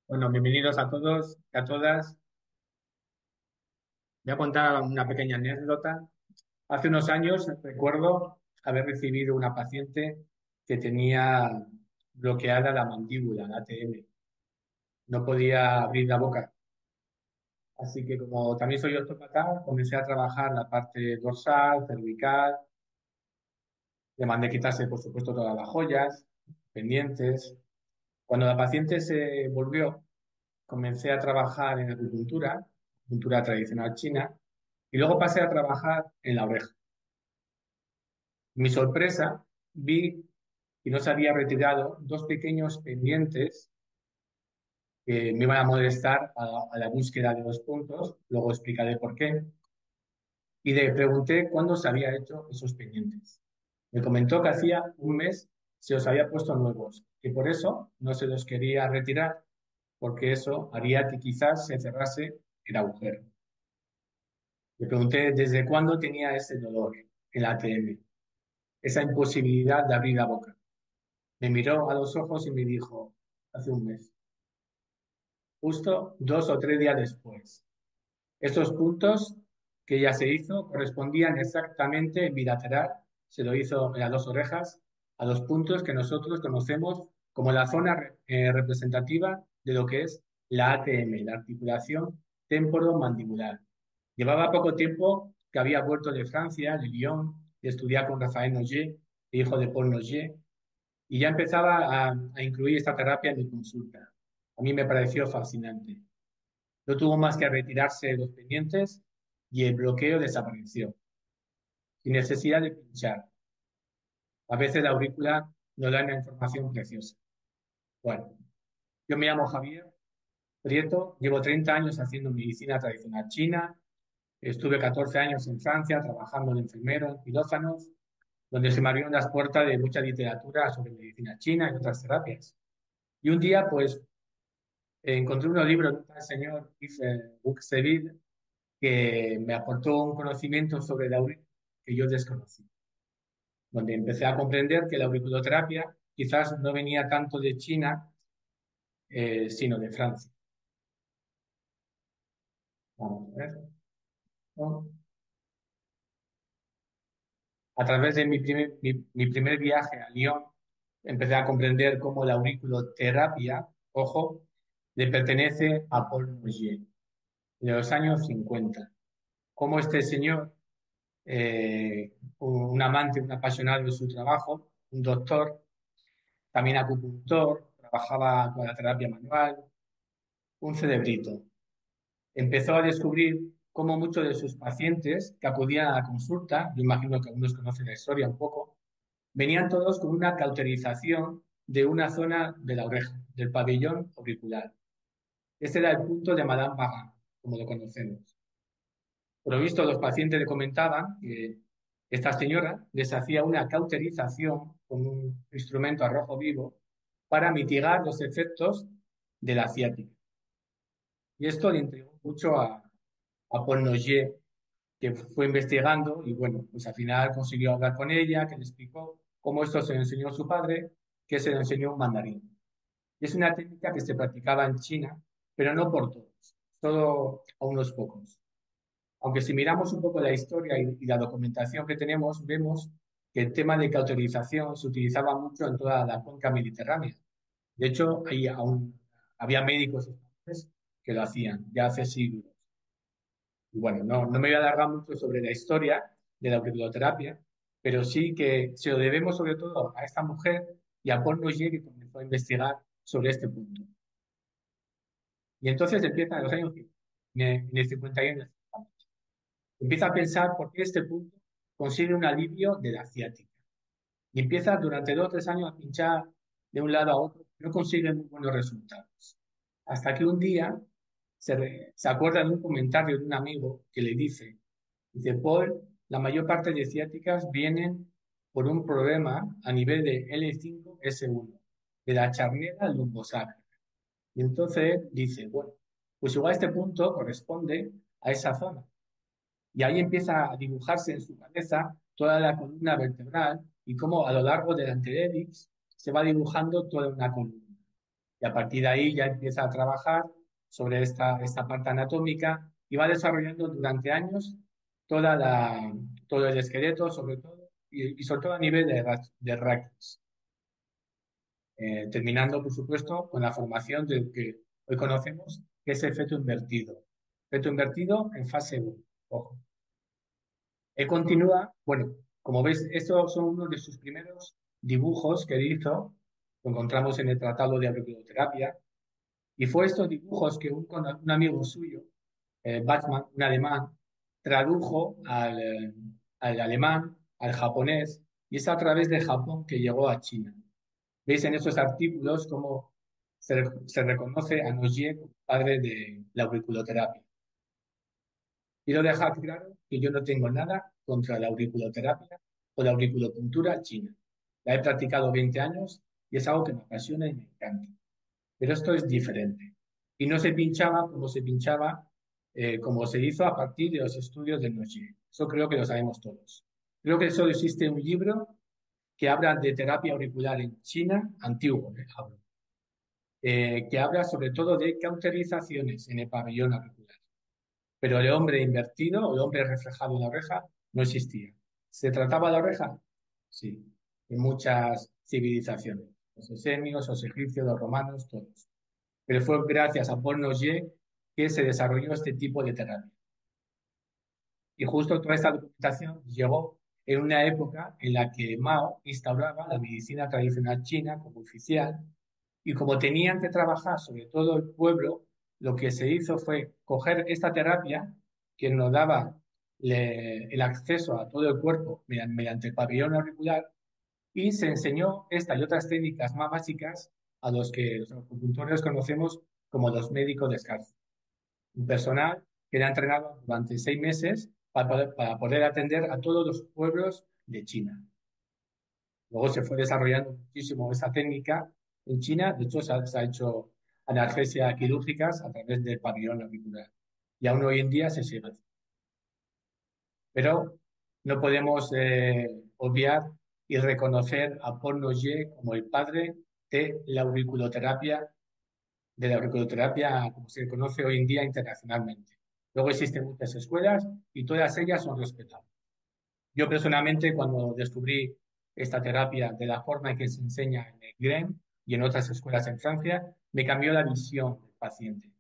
Bueno, bienvenidos a todos y a todas. Voy a contar una pequeña anécdota. Hace unos años recuerdo haber recibido una paciente que tenía bloqueada la mandíbula, la ATM. No podía abrir la boca. Así que como también soy osteópata, comencé a trabajar la parte dorsal, cervical. Le mandé quitarse, por supuesto, todas las joyas, pendientes. Cuando la paciente se volvió, comencé a trabajar en acupuntura tradicional china, y luego pasé a trabajar en la oreja. Mi sorpresa, vi que no se había retirado dos pequeños pendientes que me iban a molestar a la búsqueda de los puntos, luego explicaré por qué, y le pregunté cuándo se había hecho esos pendientes. Me comentó que hacía un mes se los había puesto nuevos, y por eso no se los quería retirar, porque eso haría que quizás se cerrase el agujero. Le pregunté desde cuándo tenía ese dolor en la ATM, esa imposibilidad de abrir la boca. Me miró a los ojos y me dijo, hace un mes, justo 2 o 3 días después. Estos puntos que ya se hizo correspondían exactamente en bilateral, se lo hizo en las dos orejas, a los puntos que nosotros conocemos como la zona representativa de lo que es la ATM, la articulación temporomandibular. Llevaba poco tiempo que había vuelto de Francia, de Lyon, de estudiar con Rafael Noguer, hijo de Paul Noguer, y ya empezaba a incluir esta terapia en mi consulta. A mí me pareció fascinante. No tuvo más que retirarse los pendientes y el bloqueo desapareció, sin necesidad de pinchar. A veces la aurícula nos da una información preciosa. Bueno, yo me llamo Javier Prieto, llevo 30 años haciendo medicina tradicional china, estuve 14 años en Francia trabajando de enfermero en quirófanos, donde se me abrieron las puertas de mucha literatura sobre medicina china y otras terapias. Y un día, pues, encontré unos libros de un tal señor Yves Buxteville que me aportó un conocimiento sobre la aurícula que yo desconocí, donde empecé a comprender que la auriculoterapia quizás no venía tanto de China, sino de Francia. Vamos a ver, ¿no? A través de mi primer viaje a Lyon, empecé a comprender cómo la auriculoterapia, ojo, le pertenece a Paul Nogier, de los años 50. Cómo este señor, un amante, un apasionado de su trabajo, un doctor, también acupuntor, trabajaba con la terapia manual, un cerebrito. Empezó a descubrir cómo muchos de sus pacientes que acudían a la consulta, yo imagino que algunos conocen la historia un poco, venían todos con una cauterización de una zona de la oreja, del pabellón auricular. Este era el punto de Madame Bagan, como lo conocemos. Por lo visto, los pacientes le comentaban que esta señora les hacía una cauterización con un instrumento a rojo vivo para mitigar los efectos de la ciática. Y esto le intrigó mucho a Paul Nogier, que fue investigando y bueno, pues al final consiguió hablar con ella, que le explicó cómo esto se lo enseñó su padre, que se lo enseñó un mandarín. Y es una técnica que se practicaba en China, pero no por todos, solo a unos pocos. Aunque si miramos un poco la historia y la documentación que tenemos, vemos que el tema de cauterización se utilizaba mucho en toda la cuenca mediterránea. De hecho, ahí aún había médicos españoles que lo hacían ya hace siglos. Y bueno, no me voy a alargar mucho sobre la historia de la auriculoterapia, pero sí que se lo debemos sobre todo a esta mujer y a Paul Nogier, que comenzó a investigar sobre este punto. Y entonces empieza en los años 50, en el 51, empieza a pensar por qué este punto consigue un alivio de la ciática. Y empieza durante 2 o 3 años a pinchar de un lado a otro, no consigue muy buenos resultados. Hasta que un día se acuerda de un comentario de un amigo que le dice, Paul, la mayor parte de ciáticas vienen por un problema a nivel de L5S1, de la charnera lumbosacra. Y entonces dice, bueno, pues igual este punto corresponde a esa zona. Y ahí empieza a dibujarse en su cabeza toda la columna vertebral y cómo a lo largo del anterélix se va dibujando toda una columna. Y a partir de ahí ya empieza a trabajar sobre esta parte anatómica y va desarrollando durante años toda todo el esqueleto, sobre todo, y sobre todo a nivel de raquis, terminando, por supuesto, con la formación de lo que hoy conocemos, que es el feto invertido. Feto invertido en fase 1. Ojo. Él continúa, bueno, como veis, estos son unos de sus primeros dibujos que hizo, lo encontramos en el Tratado de Auriculoterapia, y fue estos dibujos que un amigo suyo, Bachmann, un alemán, tradujo al alemán, al japonés, y es a través de Japón que llegó a China. Veis en esos artículos cómo se reconoce a Nogier como padre de la auriculoterapia. Quiero dejar claro que yo no tengo nada contra la auriculoterapia o la auriculopuntura china. La he practicado 20 años y es algo que me apasiona y me encanta. Pero esto es diferente. Y no se pinchaba como se pinchaba, como se hizo a partir de los estudios de Nogier. Eso creo que lo sabemos todos. Creo que solo existe un libro que habla de terapia auricular en China, antiguo, hablo, que habla sobre todo de cauterizaciones en el pabellón auricular. Pero el hombre invertido o el hombre reflejado en la oreja no existía. ¿Se trataba de la oreja? Sí, en muchas civilizaciones. Los esenios, los egipcios, los romanos, todos. Pero fue gracias a Paul Nogier que se desarrolló este tipo de terapia. Y justo toda esta documentación llegó en una época en la que Mao instauraba la medicina tradicional china como oficial y como tenían que trabajar sobre todo el pueblo, lo que se hizo fue coger esta terapia que nos daba el acceso a todo el cuerpo mediante el pabellón auricular y se enseñó esta y otras técnicas más básicas a los que los acupuntores conocemos como los médicos descalzos. Un personal que era entrenado durante 6 meses para poder atender a todos los pueblos de China. Luego se fue desarrollando muchísimo esa técnica en China. De hecho, se ha hecho analgesia quirúrgicas a través del pabellón auricular. Y aún hoy en día se sigue haciendo. Pero no podemos obviar y reconocer a Paul Nogier como el padre de la auriculoterapia como se conoce hoy en día internacionalmente. Luego existen muchas escuelas y todas ellas son respetables. Yo personalmente, cuando descubrí esta terapia de la forma en que se enseña en el GREM y en otras escuelas en Francia, me cambió la visión del paciente,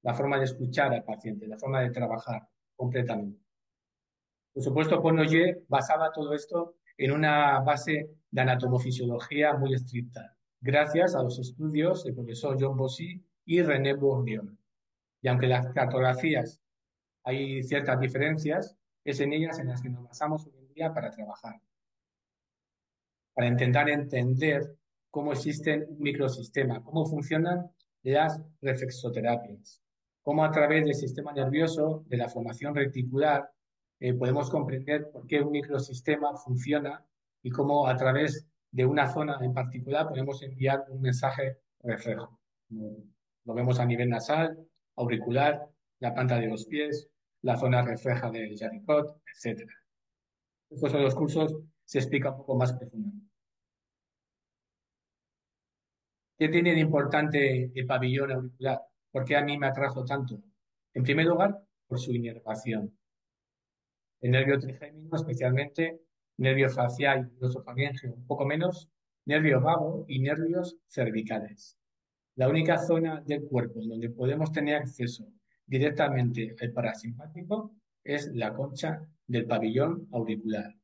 la forma de escuchar al paciente, la forma de trabajar completamente. Por supuesto, Ponoyer basaba todo esto en una base de anatomofisiología muy estricta, gracias a los estudios del profesor John Bossy y René Bourdieu. Y aunque las cartografías hay ciertas diferencias, es en ellas en las que nos basamos hoy en día para trabajar, para intentar entender cómo existe un microsistema, cómo funcionan las reflexoterapias, cómo a través del sistema nervioso, de la formación reticular, podemos comprender por qué un microsistema funciona y cómo a través de una zona en particular podemos enviar un mensaje reflejo. Lo vemos a nivel nasal, auricular, la planta de los pies, la zona refleja del Charicot, etc. Estos son los cursos, se explica un poco más profundamente. ¿Qué tiene de importante el pabellón auricular? ¿Por qué a mí me atrajo tanto? En primer lugar, por su inervación. El nervio trigémino, especialmente, nervio facial y glosofaringeo, un poco menos, nervio vago y nervios cervicales. La única zona del cuerpo donde podemos tener acceso directamente al parasimpático es la concha del pabellón auricular.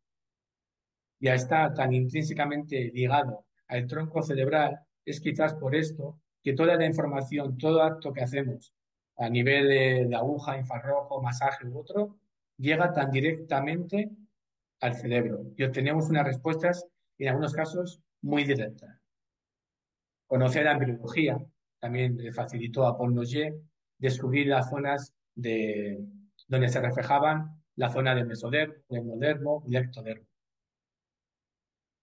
Ya está tan intrínsecamente ligado al tronco cerebral, es quizás por esto que toda la información, todo acto que hacemos a nivel de aguja, infrarrojo, masaje u otro, llega tan directamente al cerebro y obtenemos unas respuestas, en algunos casos, muy directas. Conocer la embriología también le facilitó a Paul Nogier descubrir las zonas donde se reflejaban la zona del mesodermo, endodermo y ectodermo.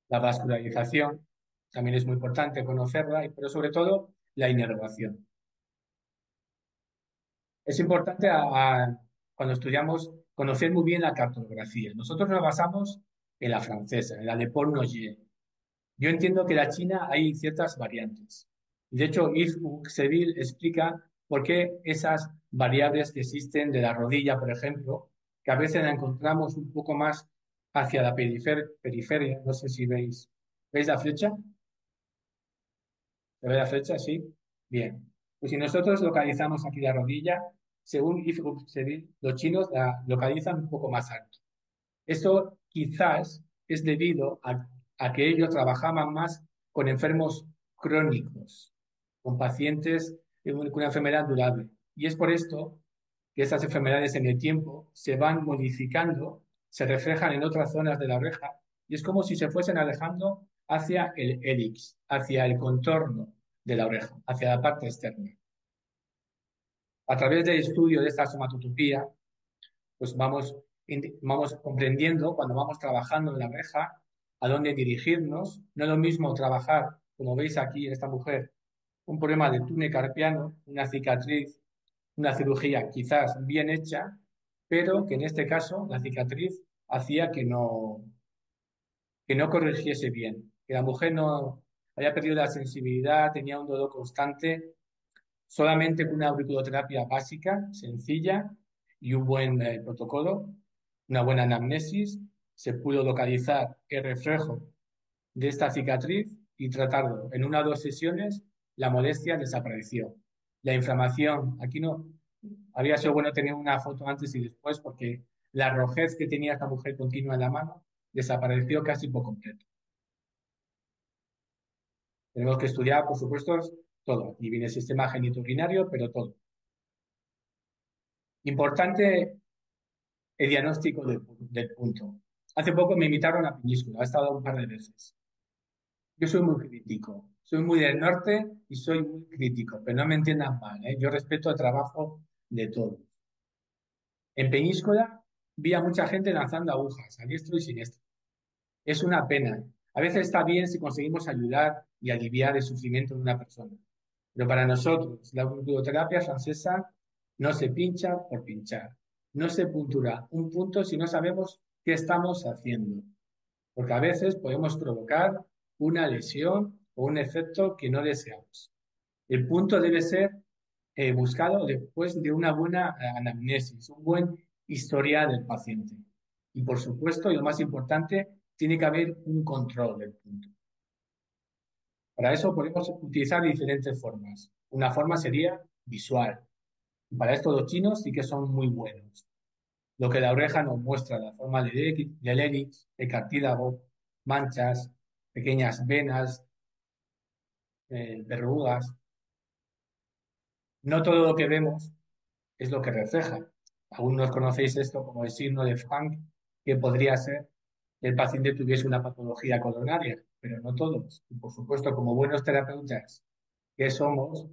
La vascularización también es muy importante conocerla, pero sobre todo la inervación. Es importante cuando estudiamos conocer muy bien la cartografía. Nosotros nos basamos en la francesa, en la de Paul Nogier. Yo entiendo que en la China hay ciertas variantes. De hecho, Yves Uxeville explica por qué esas variables que existen de la rodilla, por ejemplo, que a veces la encontramos un poco más hacia la periferia, no sé si ¿veis la flecha? ¿Se ve la flecha? Sí. Bien. Pues si nosotros localizamos aquí la rodilla, según Yves Uxeville, los chinos la localizan un poco más alto. Esto quizás es debido a que ellos trabajaban más con enfermos crónicos, con pacientes con una enfermedad durable. Y es por esto que estas enfermedades en el tiempo se van modificando, se reflejan en otras zonas de la oreja y es como si se fuesen alejando hacia el hélix, hacia el contorno de la oreja, hacia la parte externa. A través del estudio de esta somatotopía, pues vamos comprendiendo cuando vamos trabajando en la oreja a dónde dirigirnos. No es lo mismo trabajar, como veis aquí en esta mujer, un problema de túnel carpiano, una cicatriz, una cirugía quizás bien hecha, pero que en este caso la cicatriz hacía que no corrigiese bien, que la mujer no había perdido la sensibilidad, tenía un dolor constante. Solamente con una auriculoterapia básica, sencilla y un buen protocolo, una buena anamnesis, se pudo localizar el reflejo de esta cicatriz y tratarlo. En una o dos sesiones, la molestia desapareció. La inflamación, aquí no, habría sido bueno tener una foto antes y después porque la rojez que tenía esta mujer continua en la mano desapareció casi por completo. Tenemos que estudiar, por supuesto, todo. Y viene el sistema genitourinario, pero todo. Importante el diagnóstico del punto. Hace poco me invitaron a Peñíscola, he estado un par de veces. Yo soy muy crítico, soy muy del norte y soy muy crítico, pero no me entiendan mal, ¿eh? Yo respeto el trabajo de todos. En Peñíscola vi a mucha gente lanzando agujas a diestro y siniestro. Es una pena. A veces está bien si conseguimos ayudar y aliviar el sufrimiento de una persona. Pero para nosotros, la acupunturterapia francesa no se pincha por pinchar. No se puntura un punto si no sabemos qué estamos haciendo. Porque a veces podemos provocar una lesión o un efecto que no deseamos. El punto debe ser buscado después de una buena anamnesis, un buen historial del paciente. Y por supuesto, y lo más importante, tiene que haber un control del punto. Para eso podemos utilizar diferentes formas. Una forma sería visual. Y para esto los chinos sí que son muy buenos. Lo que la oreja nos muestra, la forma del hélix, el cartílago, manchas, pequeñas venas, verrugas. No todo lo que vemos es lo que refleja. Algunos conocéis esto como el signo de Frank, que podría ser que el paciente tuviese una patología coronaria, pero no todos. Y por supuesto, como buenos terapeutas que somos,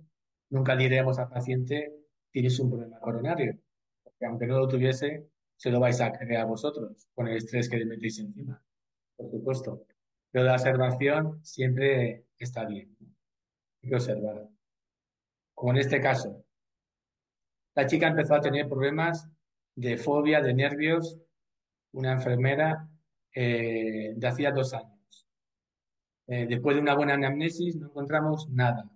nunca diremos al paciente tienes un problema coronario, porque aunque no lo tuviese, se lo vais a crear vosotros con el estrés que le metéis encima, por supuesto. Pero la observación siempre está bien, ¿no? Hay que observar. Como en este caso, la chica empezó a tener problemas de fobia, de nervios, una enfermera de hacía 2 años. Después de una buena anamnesis no encontramos nada.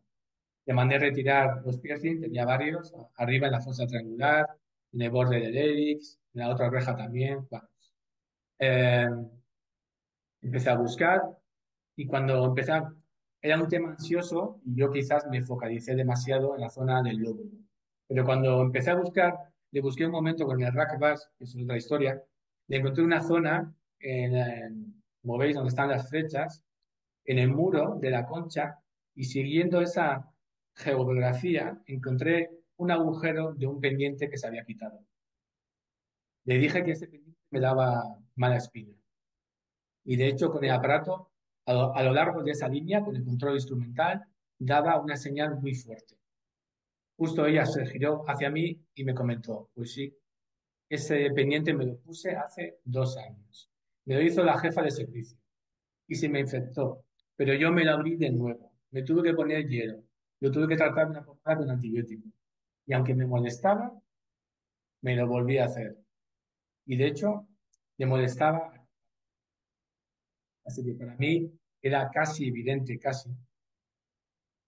Le mandé retirar los piercing, tenía varios, arriba en la fosa triangular, en el borde del hélix, en la otra oreja también. Bueno, eh, empecé a buscar y cuando empecé, era un tema ansioso y yo quizás me focalicé demasiado en la zona del lóbulo. Pero cuando empecé a buscar, le busqué un momento con el rack bass, que es otra historia, le encontré una zona, como veis, donde están las flechas, en el muro de la concha y siguiendo esa geografía encontré un agujero de un pendiente que se había quitado. Le dije que ese pendiente me daba mala espina. Y de hecho, con el aparato, a lo largo de esa línea, con el control instrumental, daba una señal muy fuerte. Justo ella se giró hacia mí y me comentó, pues sí, ese pendiente me lo puse hace 2 años. Me lo hizo la jefa de servicio y se me infectó, pero yo me lo abrí de nuevo. Me tuve que poner hielo. Yo tuve que tratar una pomada con antibiótico. Y aunque me molestaba, me lo volví a hacer. Y de hecho, me molestaba. Así que para mí era casi evidente, casi,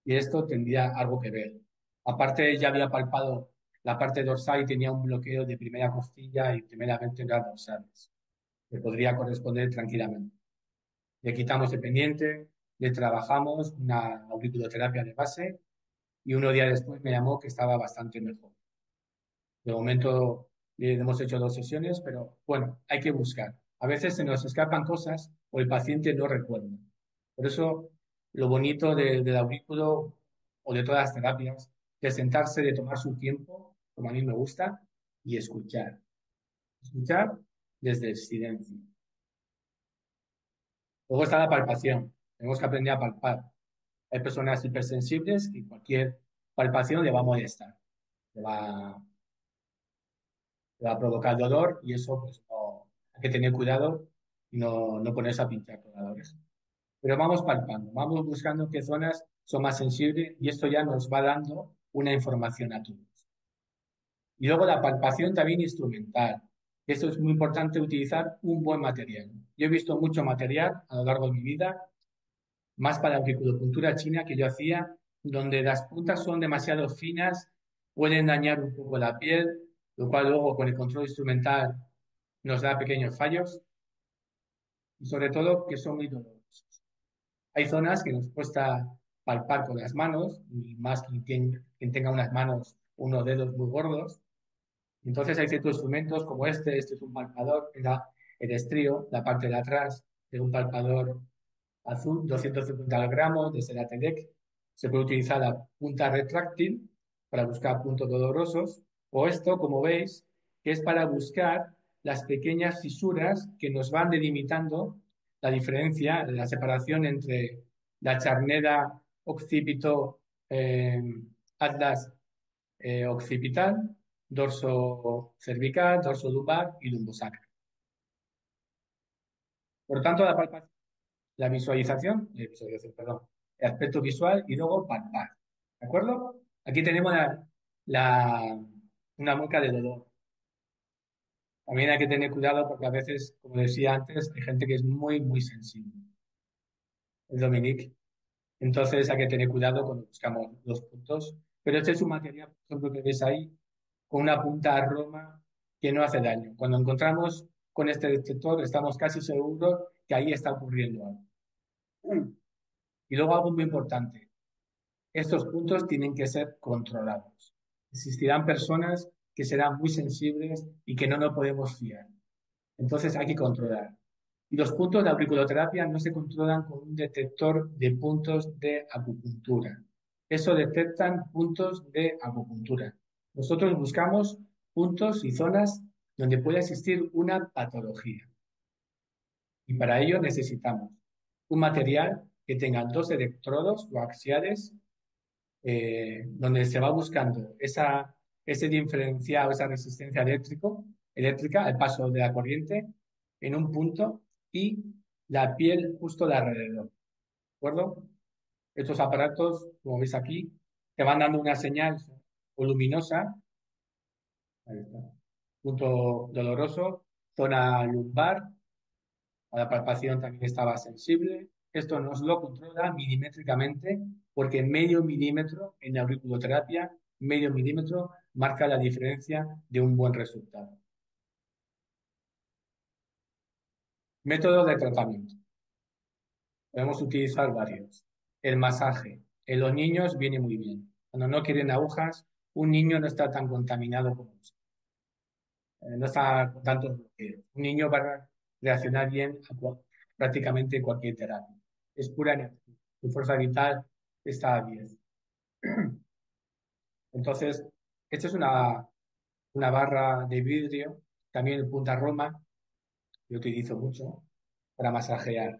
y esto tendría algo que ver. Aparte, ya había palpado la parte dorsal y tenía un bloqueo de primera costilla y primera vértebra dorsales, que podría corresponder tranquilamente. Le quitamos el pendiente, le trabajamos una auriculoterapia de base y unos días después me llamó que estaba bastante mejor. De momento le hemos hecho 2 sesiones, pero bueno, hay que buscar. A veces se nos escapan cosas o el paciente no recuerda. Por eso, lo bonito del aurículo o de todas las terapias, de sentarse, de tomar su tiempo, como a mí me gusta, y escuchar. Escuchar desde el silencio. Luego está la palpación. Tenemos que aprender a palpar. Hay personas hipersensibles y cualquier palpación le va a molestar, le va, le va a provocar dolor y eso pues no, hay que tener cuidado y no ponerse a pinchar toda la oreja. Pero vamos palpando, vamos buscando qué zonas son más sensibles y esto ya nos va dando una información a todos. Y luego la palpación también instrumental. Esto es muy importante utilizar un buen material. Yo he visto mucho material a lo largo de mi vida, más para la auriculopuntura china que yo hacía, donde las puntas son demasiado finas, pueden dañar un poco la piel, lo cual luego con el control instrumental nos da pequeños fallos y sobre todo que son muy dolorosos. Hay zonas que nos cuesta palpar con las manos, y más quien tenga unas manos, unos dedos muy gordos. Entonces hay ciertos instrumentos como este es un palpador, el estrío, la parte de atrás de un palpador azul, 250 gramos de Ceratec. Se puede utilizar la punta retráctil para buscar puntos dolorosos, o esto, como veis, que es para buscar las pequeñas fisuras que nos van delimitando la diferencia, la separación entre la charnera occipito atlas occipital, dorso cervical, dorso lumbar y lumbosacro. Por tanto, la visualización, perdón, el aspecto visual y luego palpar. ¿De acuerdo? Aquí tenemos la- una mueca de dolor. También hay que tener cuidado porque a veces, como decía antes, hay gente que es muy, muy sensible. El Dominique. Entonces hay que tener cuidado cuando buscamos los puntos. Pero este es un material, por ejemplo, que ves ahí, con una punta a Roma que no hace daño. Cuando encontramos con este detector, estamos casi seguros que ahí está ocurriendo algo. Y luego algo muy importante. Estos puntos tienen que ser controlados. Existirán personas que serán muy sensibles y que no nos podemos fiar. Entonces hay que controlar. Y los puntos de auriculoterapia no se controlan con un detector de puntos de acupuntura. Eso detectan puntos de acupuntura. Nosotros buscamos puntos y zonas donde pueda existir una patología. Y para ello necesitamos un material que tenga 2 electrodos o axiales donde se va buscando ese diferencial, esa resistencia eléctrica al paso de la corriente en un punto y la piel justo de alrededor. ¿De acuerdo? Estos aparatos, como veis aquí, te van dando una señal luminosa, ahí está, punto doloroso, zona lumbar, a la palpación también estaba sensible. Esto nos lo controla milimétricamente porque medio milímetro en auriculoterapia, medio milímetro marca la diferencia de un buen resultado. Método de tratamiento. Podemos utilizar varios. El masaje. En los niños viene muy bien. Cuando no quieren agujas, un niño no está tan contaminado como nosotros. No está con tantos bloqueos. Un niño va a reaccionar bien a prácticamente cualquier terapia. Es pura energía. Su fuerza vital está a 10. Entonces, esta es una barra de vidrio, también en punta Roma, que utilizo mucho para masajear.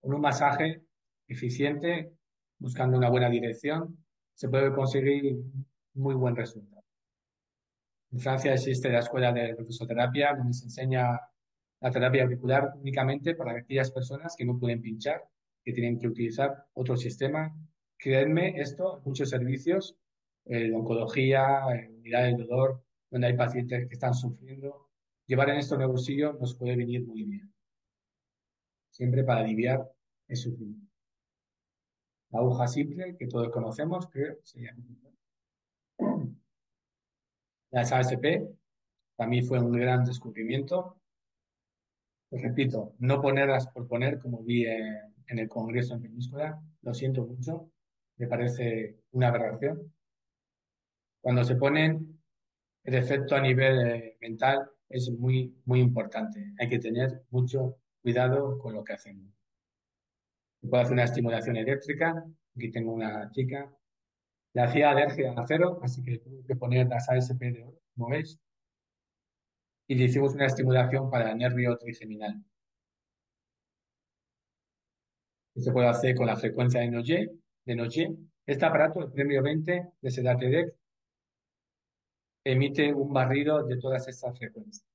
Con un masaje eficiente, buscando una buena dirección, se puede conseguir muy buen resultado. En Francia existe la escuela de reflexoterapia, donde se enseña la terapia auricular únicamente para aquellas personas que no pueden pinchar, que tienen que utilizar otro sistema. Creedme, esto, muchos servicios de oncología, unidades de dolor, donde hay pacientes que están sufriendo, llevar en esto en el bolsillo nos puede venir muy bien, siempre para aliviar el sufrimiento. La aguja simple, que todos conocemos, creo, sería las ASP, también fue un gran descubrimiento. Pues repito, no ponerlas por poner, como vi en el Congreso en Península, lo siento mucho, me parece una aberración. Cuando se ponen, el efecto a nivel mental es muy, muy importante. Hay que tener mucho cuidado con lo que hacemos. Se puede hacer una estimulación eléctrica. Aquí tengo una chica. Le hacía alergia a cero, así que tuve que poner las ASP de oro, como veis, y le hicimos una estimulación para el nervio trigeminal, que se puede hacer con la frecuencia de Noyer. Este aparato, el Premio 20 de Sedatedec, emite un barrido de todas estas frecuencias.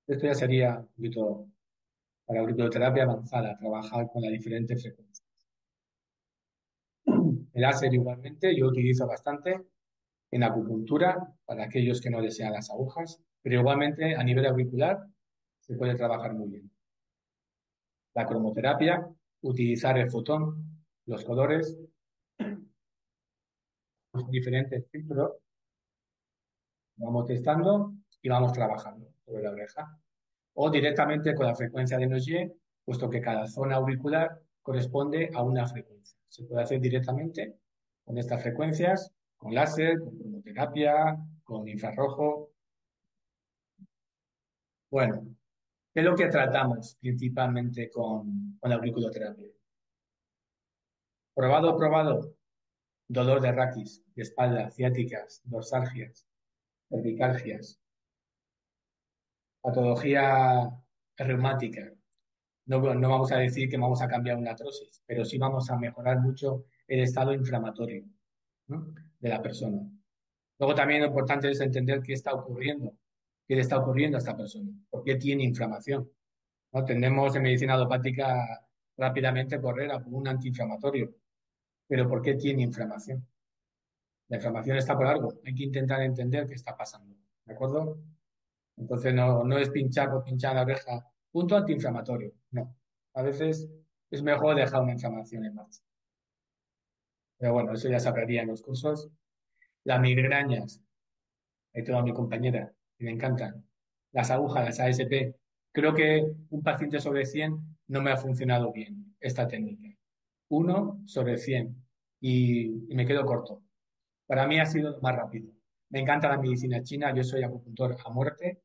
Esto ya sería un poquito para auriculoterapia avanzada, trabajar con las diferentes frecuencias. El láser igualmente yo utilizo bastante en acupuntura para aquellos que no desean las agujas, pero igualmente a nivel auricular se puede trabajar muy bien. La cromoterapia, utilizar el fotón, los colores, los diferentes filtros, vamos testando y vamos trabajando sobre la oreja. O directamente con la frecuencia de Nogier, puesto que cada zona auricular corresponde a una frecuencia. Se puede hacer directamente con estas frecuencias, con láser, con cromoterapia, con infrarrojo. Bueno, ¿qué es lo que tratamos principalmente con la auriculoterapia? Probado, probado. Dolor de raquis, de espalda, ciáticas, dorsalgias, cervicalgias, patología reumática. No vamos a decir que vamos a cambiar una artrosis, pero sí vamos a mejorar mucho el estado inflamatorio, ¿no?, de la persona. Luego también lo importante es entender qué está ocurriendo, qué le está ocurriendo a esta persona, por qué tiene inflamación, ¿no? Tendemos en medicina alopática rápidamente correr a por un antiinflamatorio, pero ¿por qué tiene inflamación? La inflamación está por algo, hay que intentar entender qué está pasando, ¿de acuerdo? Entonces no es pinchar por pinchar la oreja, punto antiinflamatorio, no. A veces es mejor dejar una inflamación en marcha. Pero bueno, eso ya se hablaría en los cursos. Las migrañas, ahí tengo a mi compañera, que le encantan. Las agujas, las ASP. Creo que un paciente sobre 100 no me ha funcionado bien esta técnica. 1 sobre 100 y me quedo corto. Para mí ha sido lo más rápido. Me encanta la medicina china, yo soy acupuntor a muerte,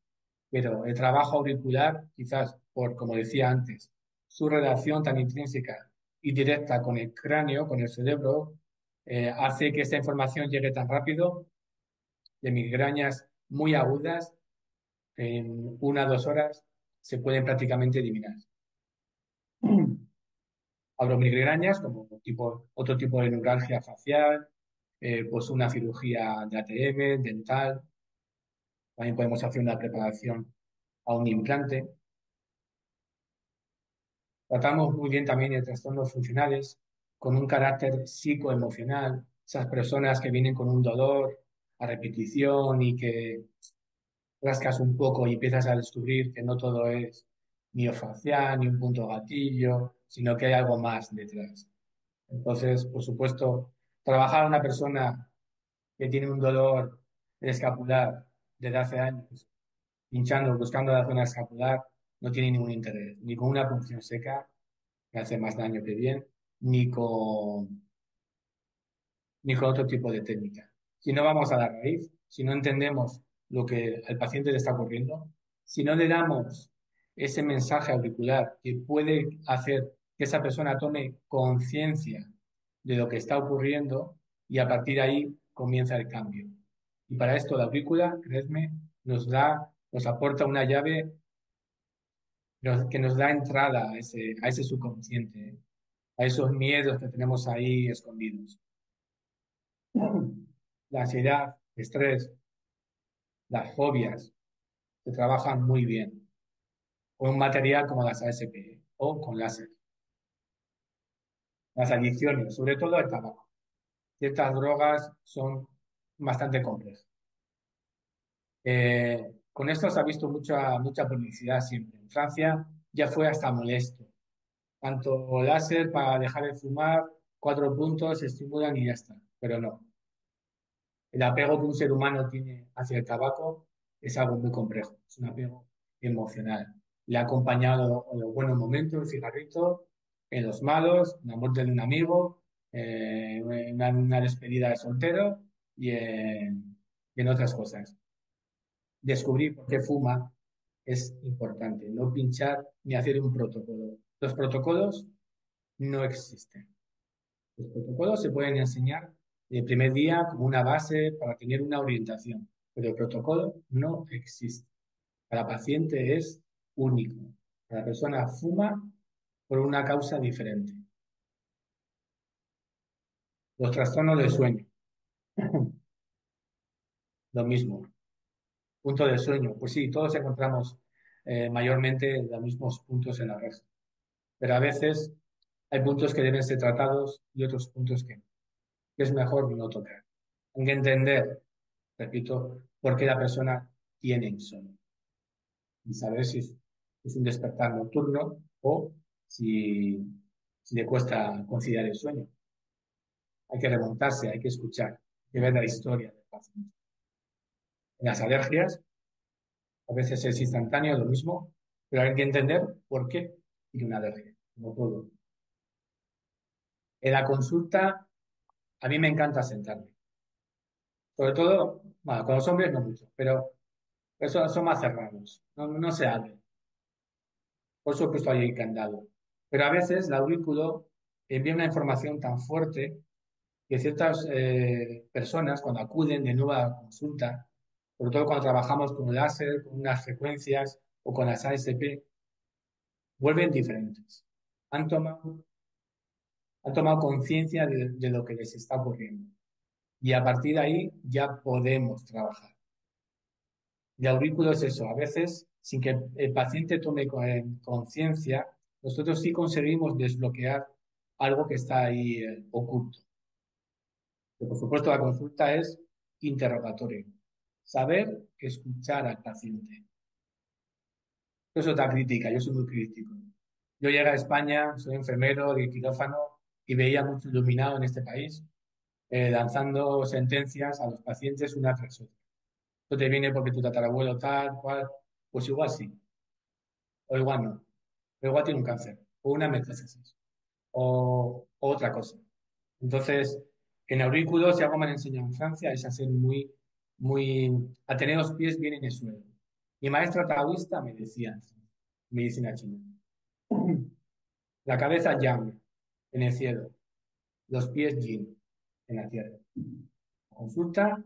pero el trabajo auricular, quizás por, como decía antes, su relación tan intrínseca y directa con el cráneo, con el cerebro, hace que esta información llegue tan rápido de migrañas muy agudas, en 1 o 2 horas se pueden prácticamente eliminar. Hablo migrañas como otro tipo de neuralgia facial, pues una cirugía de ATM, dental. También podemos hacer una preparación a un implante. Tratamos muy bien también de trastornos funcionales con un carácter psicoemocional. Esas personas que vienen con un dolor a repetición y que rascas un poco y empiezas a descubrir que no todo es miofacial ni un punto gatillo, sino que hay algo más detrás. Entonces, por supuesto, trabajar a una persona que tiene un dolor escapular desde hace años, hinchando, buscando la zona escapular, no tiene ningún interés, ni con una punción seca, que hace más daño que bien, ni con, ni con otro tipo de técnica. Si no vamos a la raíz, si no entendemos lo que al paciente le está ocurriendo, si no le damos ese mensaje auricular que puede hacer que esa persona tome conciencia de lo que está ocurriendo y a partir de ahí comienza el cambio. Y para esto la aurícula, creedme, nos aporta una llave que nos da entrada a ese subconsciente, a esos miedos que tenemos ahí escondidos. La ansiedad, el estrés, las fobias se trabajan muy bien con un material como las ASP o con láser. Las adicciones, sobre todo el tabaco. Ciertas drogas son bastante complejas. Con esto se ha visto mucha publicidad siempre. En Francia ya fue hasta molesto. Tanto láser para dejar de fumar 4 puntos, se estimulan y ya está. Pero no. El apego que un ser humano tiene hacia el tabaco es algo muy complejo. Es un apego emocional. Le ha acompañado en los buenos momentos el cigarrito, en los malos, en la muerte de un amigo, en una despedida de soltero y en otras cosas. Descubrir por qué fuma es importante. No pinchar ni hacer un protocolo. Los protocolos no existen. Los protocolos se pueden enseñar el primer día como una base para tener una orientación, pero el protocolo no existe. Cada paciente es único. Cada persona fuma por una causa diferente. Los trastornos del sueño, lo mismo. Punto del sueño, pues sí, todos encontramos mayormente los mismos puntos en la red, pero a veces hay puntos que deben ser tratados y otros puntos que no. Es mejor no tocar. Hay que entender, repito, por qué la persona tiene insomnio y saber si es un despertar nocturno o si, si le cuesta conciliar el sueño. Hay que remontarse, hay que escuchar, hay que ver la historia del paciente. En las alergias, a veces es instantáneo lo mismo, pero hay que entender por qué tiene una alergia, como todo. En la consulta, a mí me encanta sentarme. Sobre todo, bueno, con los hombres no mucho, pero eso son más cerrados, no se hablan. Por eso he puesto ahí el candado. Pero a veces la aurículo envía una información tan fuerte que ciertas personas, cuando acuden de nuevo a la consulta, sobre todo cuando trabajamos con láser, con unas frecuencias o con las ASP, vuelven diferentes. Han tomado, han tomado conciencia de lo que les está ocurriendo. Y a partir de ahí ya podemos trabajar. De aurículo es eso. A veces, sin que el paciente tome conciencia, nosotros sí conseguimos desbloquear algo que está ahí oculto. Que, por supuesto, la consulta es interrogatorio. Saber escuchar al paciente. Eso es otra crítica. Yo soy muy crítico. Yo llegué a España, soy enfermero de quirófano y veía mucho iluminado en este país, lanzando sentencias a los pacientes una tras otra. Esto te viene porque tu tatarabuelo tal, cual, pues igual sí, o igual no. Pero igual tiene un cáncer, o una metástasis, o otra cosa. Entonces, en aurículos, si algo me han enseñado en Francia, es a ser a tener los pies bien en el suelo. Mi maestra taoísta me decía, medicina china, la cabeza yang, en el cielo, los pies yin, en la tierra. Consulta,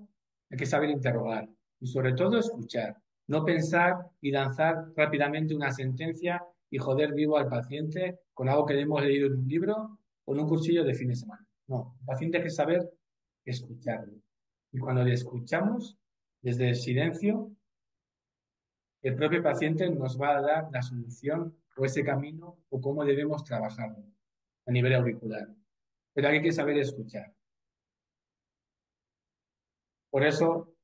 hay que saber interrogar y sobre todo escuchar, no pensar y lanzar rápidamente una sentencia y joder vivo al paciente con algo que hemos leído en un libro o en un cursillo de fin de semana. No, el paciente hay que saber escucharlo. Y cuando le escuchamos, desde el silencio, el propio paciente nos va a dar la solución o ese camino o cómo debemos trabajarlo a nivel auricular. Pero hay que saber escuchar. Por eso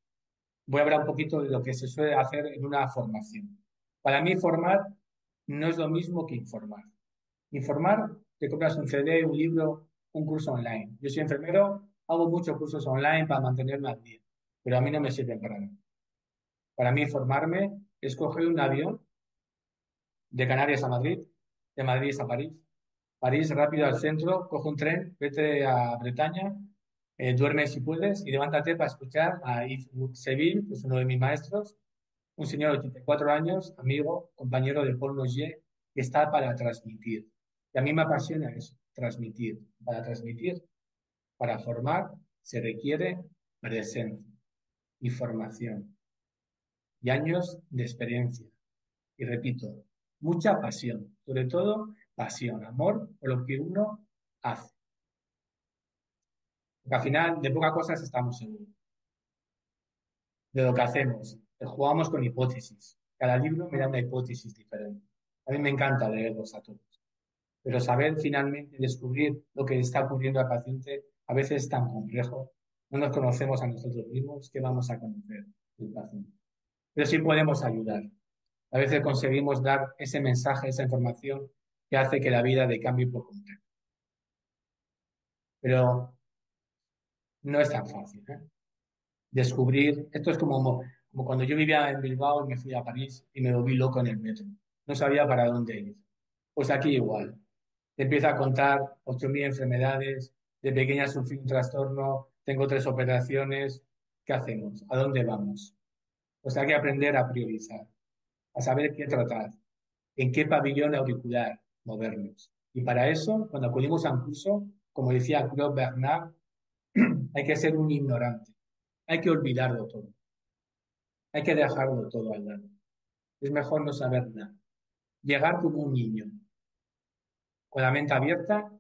voy a hablar un poquito de lo que se suele hacer en una formación. Para mí, formar no es lo mismo que informar. Informar, te compras un CD, un libro, un curso online. Yo soy enfermero, hago muchos cursos online para mantenerme al día, pero a mí no me sirven para nada. Para mí, formarme es coger un avión de Canarias a Madrid, de Madrid a París, París rápido al centro, coge un tren, vete a Bretaña, duerme si puedes y levántate para escuchar a Yves Seville, que es uno de mis maestros, un señor de 84 años, amigo, compañero de Paul Nogier, que está para transmitir. Y a mí me apasiona eso, transmitir. Para transmitir, para formar, se requiere presencia y formación y años de experiencia. Y repito, mucha pasión, sobre todo pasión, amor por lo que uno hace. Porque al final, de pocas cosas estamos seguros. De lo que hacemos. Jugamos con hipótesis. Cada libro me da una hipótesis diferente. A mí me encanta leerlos a todos. Pero saber finalmente descubrir lo que está ocurriendo al paciente a veces es tan complejo. No nos conocemos a nosotros mismos que vamos a conocer el paciente. Pero sí podemos ayudar. A veces conseguimos dar ese mensaje, esa información que hace que la vida de cambie por completo. Pero no es tan fácil, ¿eh? Descubrir, esto es como cuando yo vivía en Bilbao y me fui a París y me volví loco en el metro. No sabía para dónde ir. Pues aquí igual. Te empieza a contar 8.000 enfermedades, de pequeña sufrí un trastorno, tengo 3 operaciones. ¿Qué hacemos? ¿A dónde vamos? Pues hay que aprender a priorizar, a saber qué tratar, en qué pabellón auricular movernos. Y para eso, cuando acudimos a un curso, como decía Claude Bernard, hay que ser un ignorante, hay que olvidarlo todo, hay que dejarlo todo al lado. Es mejor no saber nada. Llegar como un niño, con la mente abierta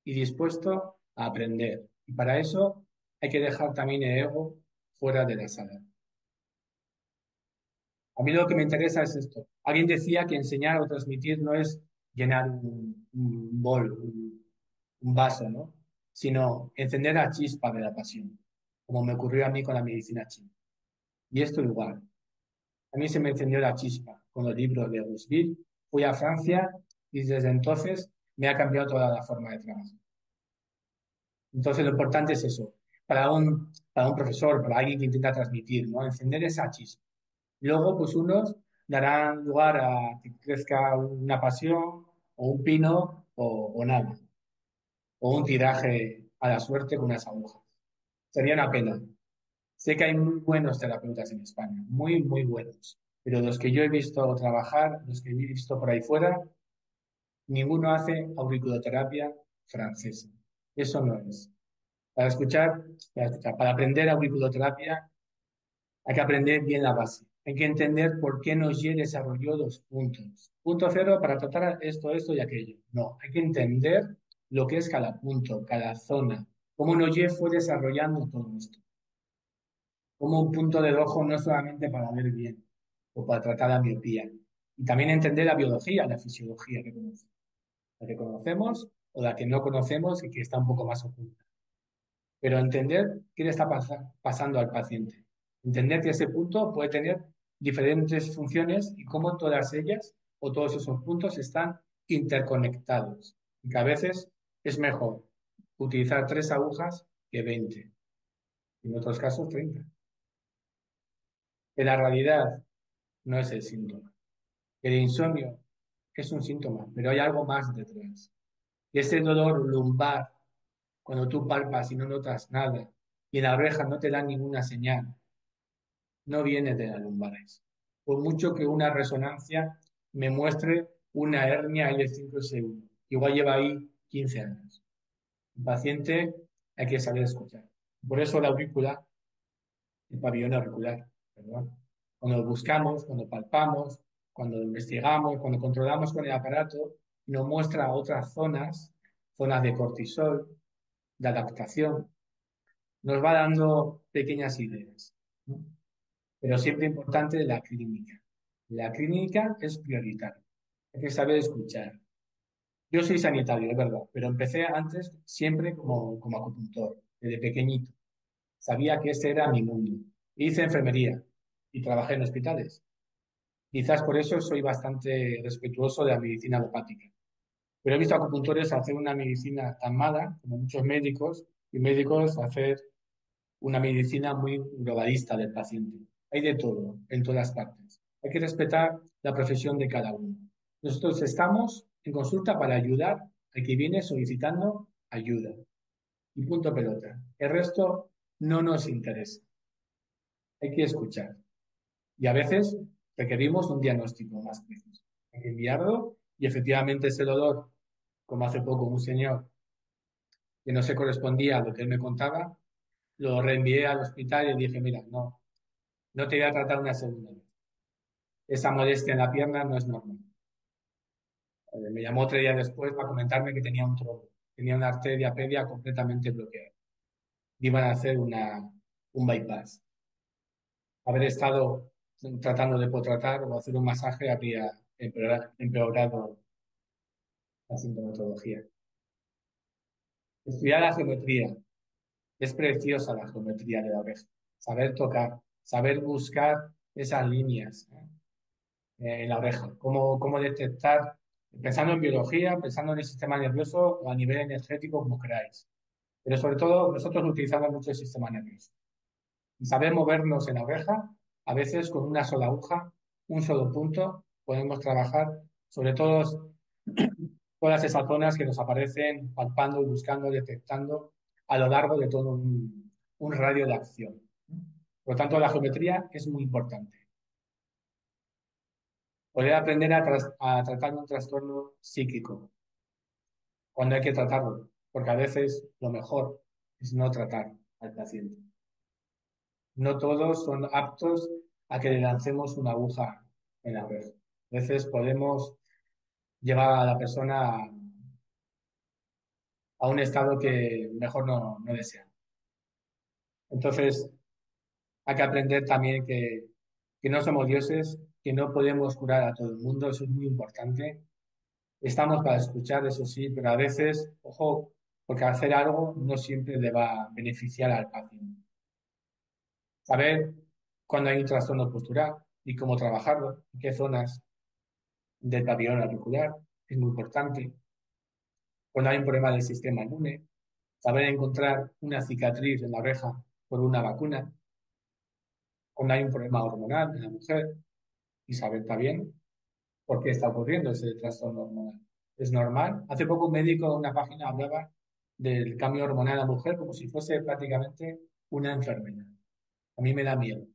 y dispuesto a aprender. Y para eso hay que dejar también el ego fuera de la sala. A mí lo que me interesa es esto. Alguien decía que enseñar o transmitir no es llenar un bol, un vaso, ¿no? Sino encender la chispa de la pasión, como me ocurrió a mí con la medicina china. Y esto igual. A mí se me encendió la chispa con los libros de Gusville. Fui a Francia y desde entonces me ha cambiado toda la forma de trabajar. Entonces, lo importante es eso, para un profesor, para alguien que intenta transmitir, ¿no? Encender esa chispa. Luego, pues unos darán lugar a que crezca una pasión o un pino o nada, o un tiraje a la suerte con unas agujas. Sería una pena. Sé que hay muy buenos terapeutas en España, muy, muy buenos, pero los que yo he visto trabajar, los que he visto por ahí fuera, ninguno hace auriculoterapia francesa. Eso no es. Para aprender auriculoterapia hay que aprender bien la base. Hay que entender por qué Nogier desarrolló 2 puntos. Punto cero para tratar esto y aquello. No, hay que entender lo que es cada punto, cada zona. Cómo Nogier fue desarrollando todo esto. Como un punto del ojo no solamente para ver bien o para tratar la miopía. Y también entender la biología, la fisiología que conocemos. La que conocemos o la que no conocemos y que está un poco más oculta, pero entender qué le está pasando al paciente. Entender que ese punto puede tener diferentes funciones y cómo todas ellas o todos esos puntos están interconectados. Y que a veces es mejor utilizar 3 agujas que 20, y en otros casos 30. Que la realidad no es el síntoma. El insomnio es un síntoma, pero hay algo más detrás. Y ese dolor lumbar, cuando tú palpas y no notas nada, y en la oreja no te dan ninguna señal, no viene de las lumbares. Por mucho que una resonancia me muestre una hernia L5S1, igual lleva ahí 15 años. El paciente hay que saber escuchar. Por eso la aurícula, el pabellón auricular, ¿verdad? Cuando buscamos, cuando palpamos, cuando investigamos, cuando controlamos con el aparato, nos muestra otras zonas, zonas de cortisol, de adaptación, nos va dando pequeñas ideas, ¿no? Pero siempre importante la clínica. La clínica es prioritaria. Hay que saber escuchar. Yo soy sanitario, es verdad, pero empecé antes siempre como acupuntor, desde pequeñito. Sabía que ese era mi mundo. Hice enfermería y trabajé en hospitales. Quizás por eso soy bastante respetuoso de la medicina alopática. Pero he visto acupuntores hacer una medicina tan mala como muchos médicos y médicos hacer una medicina muy globalista del paciente. Hay de todo, en todas partes. Hay que respetar la profesión de cada uno. Nosotros estamos en consulta para ayudar al que viene solicitando ayuda. Y punto pelota. El resto no nos interesa. Hay que escuchar. Y a veces requerimos un diagnóstico más preciso. Hay que enviarlo y efectivamente ese dolor, como hace poco un señor que no se correspondía a lo que él me contaba, lo reenvié al hospital y dije, mira, no te voy a tratar una segunda vez. Esa molestia en la pierna no es normal. Me llamó 3 días después para comentarme que tenía un trombo, tenía una arteria pedia completamente bloqueada. Iban a hacer un bypass. Haber estado tratando de potratar o hacer un masaje habría empeorado la sintomatología. Estudiar la geometría. Es preciosa la geometría de la oreja. Saber tocar, saber buscar esas líneas, ¿eh? En la oreja. Cómo detectar, pensando en biología, pensando en el sistema nervioso o a nivel energético, como queráis. Pero sobre todo, nosotros utilizamos mucho el sistema nervioso. Y saber movernos en la oreja, a veces con una sola aguja, un solo punto, podemos trabajar sobre todo todas esas zonas que nos aparecen palpando, buscando, detectando a lo largo de todo un radio de acción. Por lo tanto, la geometría es muy importante. Poder aprender a tratar un trastorno psíquico cuando hay que tratarlo, porque a veces lo mejor es no tratar al paciente. No todos son aptos a que le lancemos una aguja en la oreja. A veces podemos llevar a la persona a un estado que mejor no desea. Entonces, hay que aprender también que no somos dioses, que no podemos curar a todo el mundo, eso es muy importante. Estamos para escuchar, eso sí, pero a veces, ojo, porque hacer algo no siempre le va a beneficiar al paciente. Saber cuándo hay un trastorno postural y cómo trabajarlo, en qué zonas del pabellón auricular, es muy importante. Cuando hay un problema del sistema inmune, saber encontrar una cicatriz en la oreja por una vacuna. Cuando hay un problema hormonal en la mujer y saber también por qué está ocurriendo ese trastorno hormonal. ¿Es normal? Hace poco un médico de una página hablaba del cambio hormonal en la mujer como si fuese prácticamente una enfermedad. A mí me da miedo.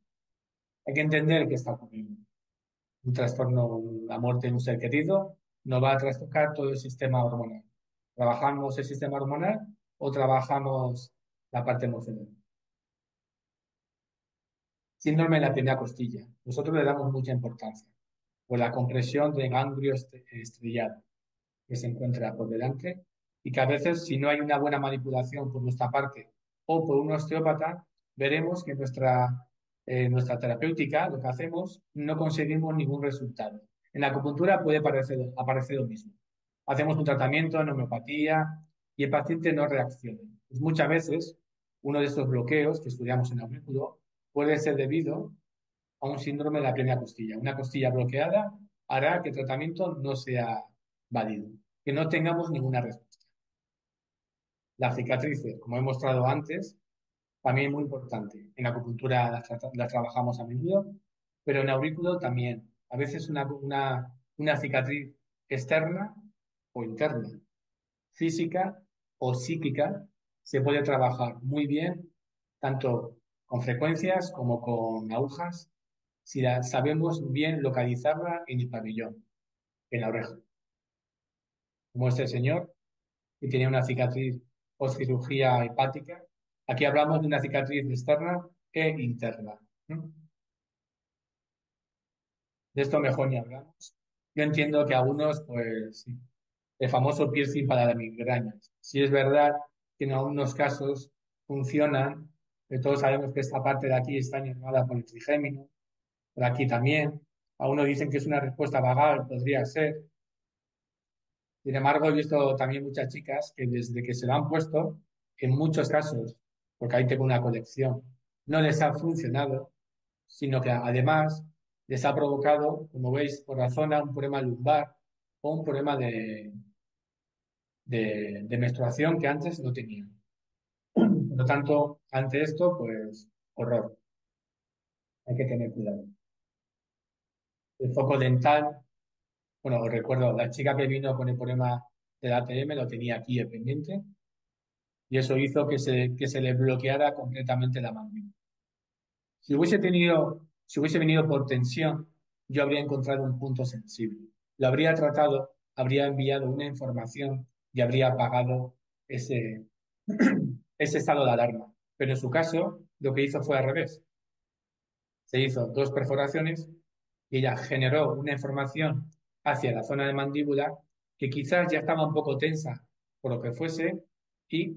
Hay que entender qué está ocurriendo. Un trastorno, la muerte de un ser querido, no va a trastocar todo el sistema hormonal. ¿Trabajamos el sistema hormonal o trabajamos la parte emocional? Síndrome de la primera costilla. Nosotros le damos mucha importancia por la compresión del ganglio estrellado que se encuentra por delante y que a veces, si no hay una buena manipulación por nuestra parte o por un osteópata, veremos que nuestra terapéutica, lo que hacemos, no conseguimos ningún resultado. En la acupuntura puede aparecer lo mismo. Hacemos un tratamiento en homeopatía y el paciente no reacciona. Pues muchas veces, uno de estos bloqueos que estudiamos en el aurículo puede ser debido a un síndrome de la primera costilla. Una costilla bloqueada hará que el tratamiento no sea válido, que no tengamos ninguna respuesta. Las cicatrices, como he mostrado antes, también muy importante. En acupuntura las trabajamos a menudo, pero en aurículo también. A veces una cicatriz externa o interna, física o psíquica, se puede trabajar muy bien, tanto con frecuencias como con agujas, si sabemos bien localizarla en el pabellón, en la oreja. Como este señor, que tenía una cicatriz por cirugía hepática. Aquí hablamos de una cicatriz externa e interna, ¿no? De esto mejor ni hablamos. Yo entiendo que algunos, pues, sí, el famoso piercing para la migraña. Sí es verdad que en algunos casos funcionan, pero todos sabemos que esta parte de aquí está inervada por el trigémino, por aquí también. Algunos dicen que es una respuesta vagal, podría ser. Sin embargo, he visto también muchas chicas que desde que se lo han puesto, en muchos casos, porque ahí tengo una colección, no les ha funcionado, sino que además les ha provocado, como veis por la zona, un problema lumbar o un problema de menstruación que antes no tenían. Por lo tanto, ante esto, pues, horror. Hay que tener cuidado. El foco dental, bueno, os recuerdo, la chica que vino con el problema del ATM lo tenía aquí el pendiente y eso hizo que se le bloqueara completamente la mandíbula. Si hubiese venido por tensión, yo habría encontrado un punto sensible. Lo habría tratado, habría enviado una información y habría apagado ese, ese estado de alarma. Pero en su caso, lo que hizo fue al revés. Se hizo dos perforaciones y ella generó una información hacia la zona de mandíbula que quizás ya estaba un poco tensa por lo que fuese y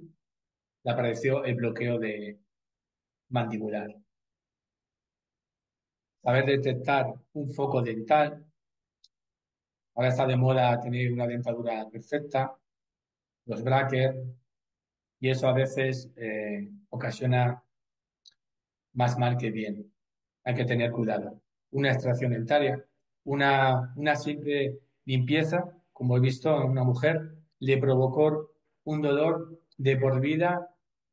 le apareció el bloqueo de mandibular. Saber detectar un foco dental. Ahora está de moda tener una dentadura perfecta, los brackets, y eso a veces ocasiona más mal que bien. Hay que tener cuidado. Una extracción dentaria, una simple limpieza, como he visto en una mujer, le provocó un dolor de por vida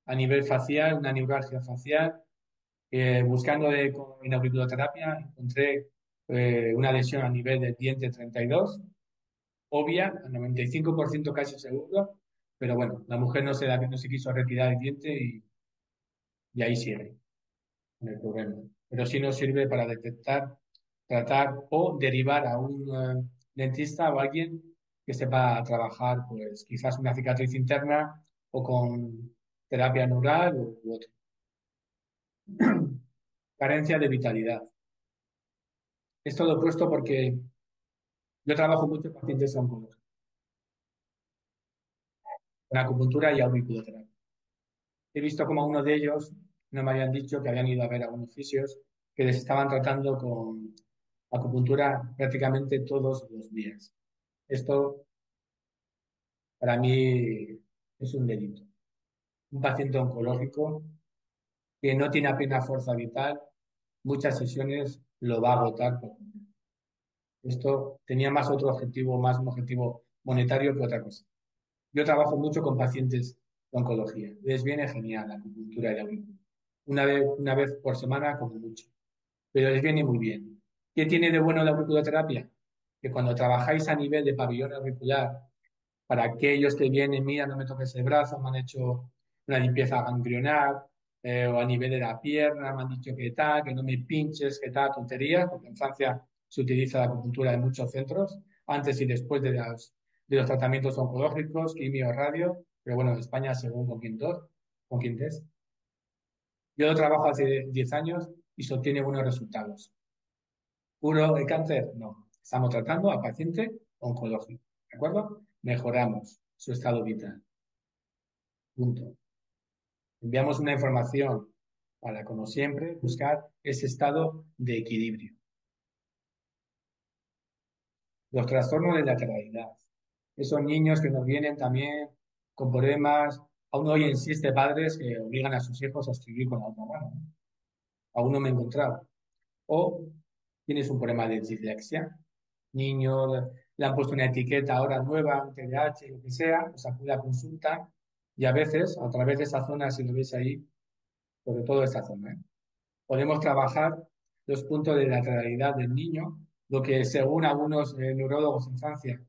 a nivel facial, una neuralgia facial. Buscando en auriculoterapia encontré una lesión a nivel del diente 32, obvia, al 95% casi seguro, pero bueno, la mujer no se quiso retirar el diente y ahí sigue con el problema. Pero sí nos sirve para detectar, tratar o derivar a un dentista o alguien que sepa trabajar, pues quizás una cicatriz interna o con terapia neural u otro. Carencia de vitalidad. Esto lo he puesto porque yo trabajo mucho con pacientes oncológicos, con acupuntura y auriculoterapia. He visto como uno de ellos no me habían dicho que habían ido a ver a unos fisios que les estaban tratando con acupuntura prácticamente todos los días. Esto para mí es un delito. Un paciente oncológico que no tiene apenas fuerza vital, muchas sesiones lo va a agotar por completo. Esto tenía más otro objetivo, más un objetivo monetario que otra cosa. Yo trabajo mucho con pacientes de oncología. Les viene genial la acupuntura y la auricular. Una vez por semana, como mucho. Pero les viene muy bien. ¿Qué tiene de bueno la auriculoterapia? Que cuando trabajáis a nivel de pabellón auricular, para aquellos que vienen, mira, no me toques el brazo, me han hecho una limpieza ganglionar, o a nivel de la pierna, me han dicho que tal, que no me pinches, que tal, tonterías, porque en Francia se utiliza la acupuntura en muchos centros, antes y después de los tratamientos oncológicos, quimio, radio, pero bueno, en España según con quien des. Yo lo trabajo hace 10 años y se obtiene buenos resultados. ¿Curo el cáncer? No. Estamos tratando a paciente oncológico, ¿de acuerdo? Mejoramos su estado vital. Punto. Enviamos una información para, como siempre, buscar ese estado de equilibrio. Los trastornos de lateralidad. Esos niños que nos vienen también con problemas. Aún hoy insiste padres que obligan a sus hijos a escribir con la otra mano. Aún no me he encontrado. O tienes un problema de dislexia. Niño, le han puesto una etiqueta ahora nueva, un TDAH, lo que sea, pues acude a consulta y a veces, a través de esa zona, si lo ves ahí, sobre todo esta zona, podemos trabajar los puntos de lateralidad del niño, lo que según algunos neurólogos en Francia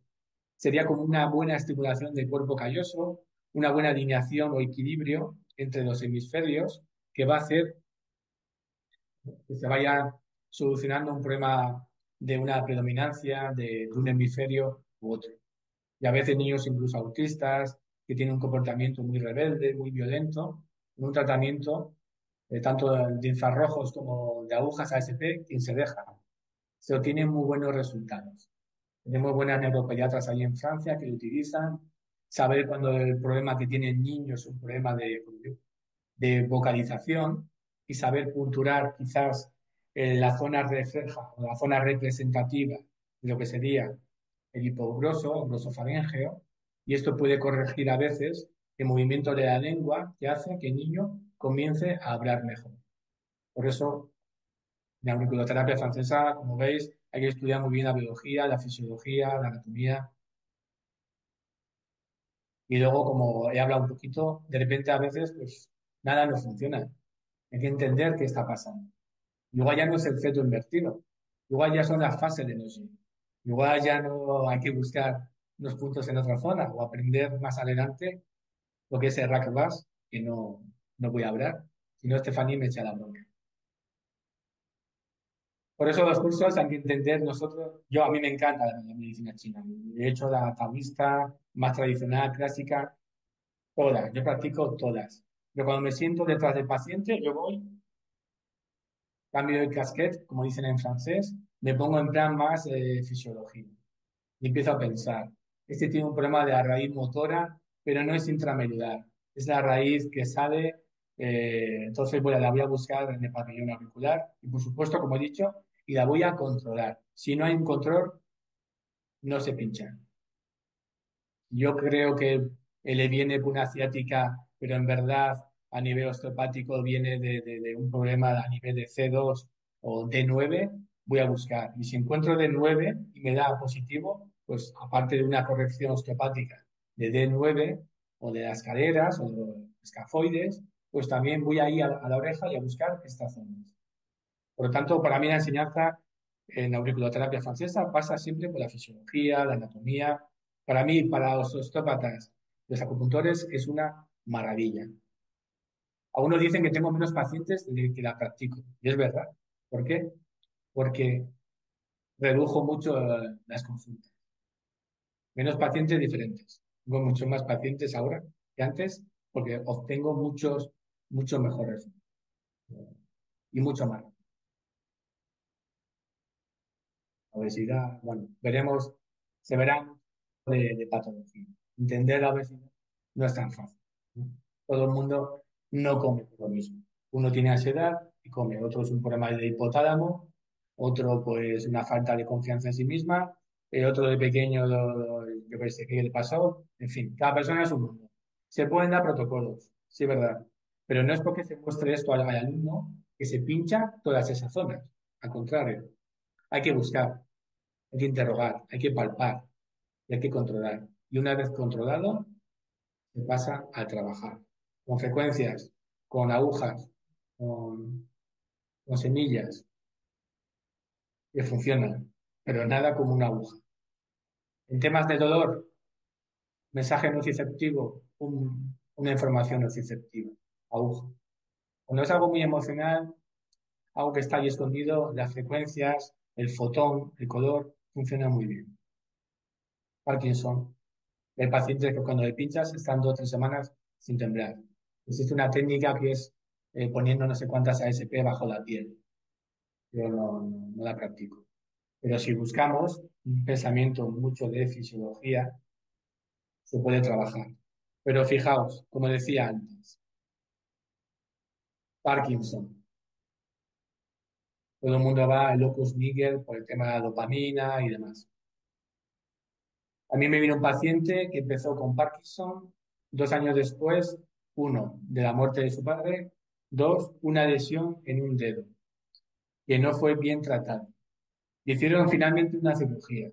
sería como una buena estimulación del cuerpo calloso, una buena alineación o equilibrio entre los hemisferios que va a hacer que se vaya solucionando un problema de una predominancia de un hemisferio u otro. Y a veces niños incluso autistas que tienen un comportamiento muy rebelde, muy violento, en un tratamiento tanto de infrarrojos como de agujas ASP, quien se deja. Se obtienen muy buenos resultados. Tenemos buenas neuropediatras ahí en Francia que lo utilizan. Saber cuando el problema que tiene el niño es un problema de vocalización y saber punturar quizás la zona refleja o la zona representativa de lo que sería el hipogloso o glosofaríngeo, y esto puede corregir a veces el movimiento de la lengua que hace que el niño comience a hablar mejor. Por eso, en la auriculoterapia francesa, como veis, hay que estudiar muy bien la biología, la fisiología, la anatomía, y luego, como he hablado un poquito, de repente a veces, pues nada no funciona. Hay que entender qué está pasando. Igual ya no es el feto invertido. Igual ya son las fases de Noche. Igual ya no hay que buscar unos puntos en otra zona o aprender más adelante lo que es el rack bass, que no voy a hablar, si no Estefanía me echa la bronca. Por eso los cursos hay que entender nosotros, a mí me encanta la medicina china. De hecho, la taoísta, más tradicional, clásica, todas. Yo practico todas. Pero cuando me siento detrás del paciente, yo voy, cambio el casquete, como dicen en francés, me pongo en plan más fisiología. Y empiezo a pensar, este tiene un problema de la raíz motora, pero no es intramedular, es la raíz que sale, entonces la voy a buscar en el pabellón auricular y por supuesto, como he dicho, y la voy a controlar. Si no hay un control, no se pincha. Yo creo que le viene por una ciática, pero en verdad a nivel osteopático viene de un problema a nivel de C2 o D9, voy a buscar. Y si encuentro D9 y me da positivo, pues aparte de una corrección osteopática de D9, o de las caderas o de los escafoides, pues también voy ahí a la oreja y a buscar estas zonas. Por lo tanto, para mí la enseñanza en auriculoterapia francesa pasa siempre por la fisiología, la anatomía. Para mí, para los osteópatas, los acupuntores, es una maravilla. Algunos dicen que tengo menos pacientes de que la practico. Y es verdad. ¿Por qué? Porque redujo mucho las consultas. Menos pacientes diferentes. Tengo muchos más pacientes ahora que antes porque obtengo muchos mejores y mucho más. Obesidad, bueno, veremos, se verán de patología. Entender la obesidad no es tan fácil, ¿no? Todo el mundo no come lo mismo. Uno tiene ansiedad y come, otro es un problema de hipotálamo, otro pues una falta de confianza en sí misma, el otro de pequeño, yo qué sé, qué le pasó, en fin, cada persona es un mundo. Se pueden dar protocolos, sí, es verdad, pero no es porque se muestre esto al alumno que se pincha todas esas zonas. Al contrario, hay que buscar, hay que interrogar, hay que palpar y hay que controlar. Y una vez controlado, se pasa a trabajar con frecuencias, con agujas, con, con semillas, que funcionan, pero nada como una aguja. En temas de dolor, mensaje nociceptivo, una información nociceptiva, aguja. Cuando es algo muy emocional, algo que está ahí escondido, las frecuencias, el fotón, el color, funcionan muy bien. Parkinson, el paciente que cuando le pinchas están 2 o 3 semanas sin temblar. Existe una técnica que es poniendo no sé cuántas ASP bajo la piel. Yo no la practico. Pero si buscamos un pensamiento mucho de fisiología, se puede trabajar. Pero fijaos, como decía antes, Parkinson. Todo el mundo va al locus Níger por el tema de la dopamina y demás. A mí me vino un paciente que empezó con Parkinson, 2 años después, uno, de la muerte de su padre, dos, una lesión en un dedo, que no fue bien tratado. Hicieron finalmente una cirugía.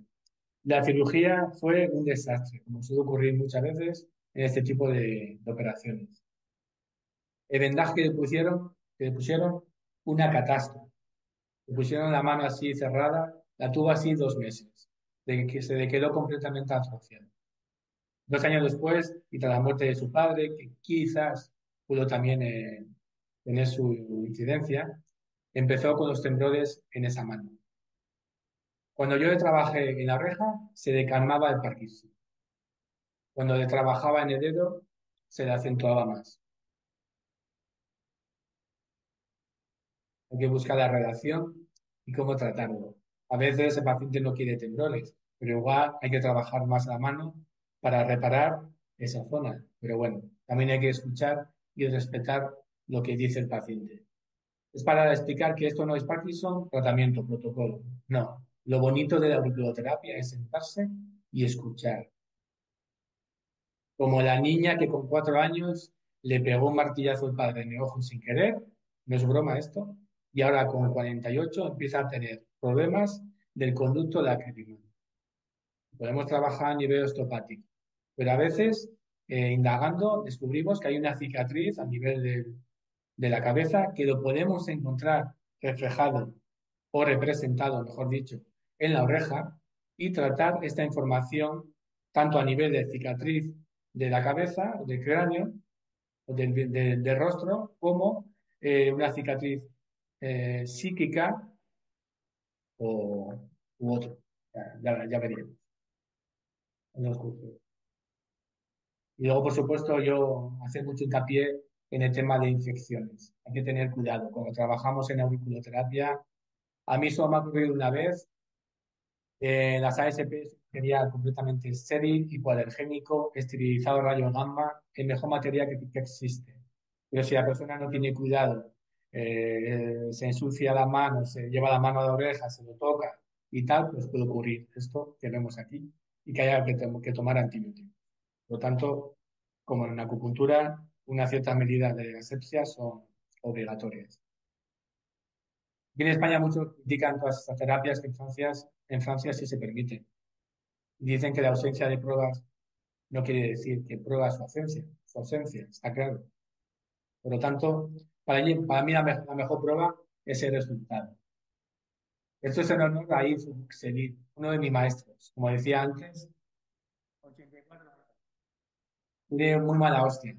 La cirugía fue un desastre, como suele ocurrir muchas veces en este tipo de operaciones. El vendaje que le pusieron, una catástrofe. Le pusieron la mano así cerrada, la tuvo así 2 meses, de que se le quedó completamente atrofiada. 2 años después, y tras la muerte de su padre, que quizás pudo también tener su incidencia, empezó con los temblores en esa mano. Cuando yo le trabajé en la oreja, se le calmaba el Parkinson. Cuando le trabajaba en el dedo, se le acentuaba más. Hay que buscar la relación y cómo tratarlo. A veces el paciente no quiere temblores, pero igual hay que trabajar más la mano para reparar esa zona. Pero bueno, también hay que escuchar y respetar lo que dice el paciente. Es para explicar que esto no es Parkinson, tratamiento, protocolo. No. Lo bonito de la auriculoterapia es sentarse y escuchar. Como la niña que con 4 años le pegó un martillazo al padre en el ojo sin querer, no es broma esto, y ahora con 48 empieza a tener problemas del conducto lacrimal. Podemos trabajar a nivel osteopático, pero a veces, indagando, descubrimos que hay una cicatriz a nivel de la cabeza que lo podemos encontrar reflejado o representado, mejor dicho, en la oreja y tratar esta información tanto a nivel de cicatriz de la cabeza, del cráneo, o del rostro, como una cicatriz psíquica o, u otro. Ya veríamos en los cursos. Y luego, por supuesto, yo hacer mucho hincapié en el tema de infecciones. Hay que tener cuidado. Cuando trabajamos en auriculoterapia, a mí solo me ha ocurrido una vez. Las ASP sería completamente estéril, hipoalergénico, esterilizado rayo gamma, el mejor material que existe. Pero si la persona no tiene cuidado, se ensucia la mano, se lleva la mano a la oreja, se lo toca y tal, pues puede ocurrir esto que vemos aquí y que haya que tomar antibióticos. Por lo tanto, como en la acupuntura, unas ciertas medidas de asepsia son obligatorias. Aquí en España muchos critican todas estas terapias que en Francia sí se permiten. Dicen que la ausencia de pruebas no quiere decir que prueba su ausencia, está claro. Por lo tanto, para mí la mejor prueba es el resultado. Esto es en honor a Yves Buxelid, uno de mis maestros. Como decía antes, 84 años. Tiene muy mala hostia.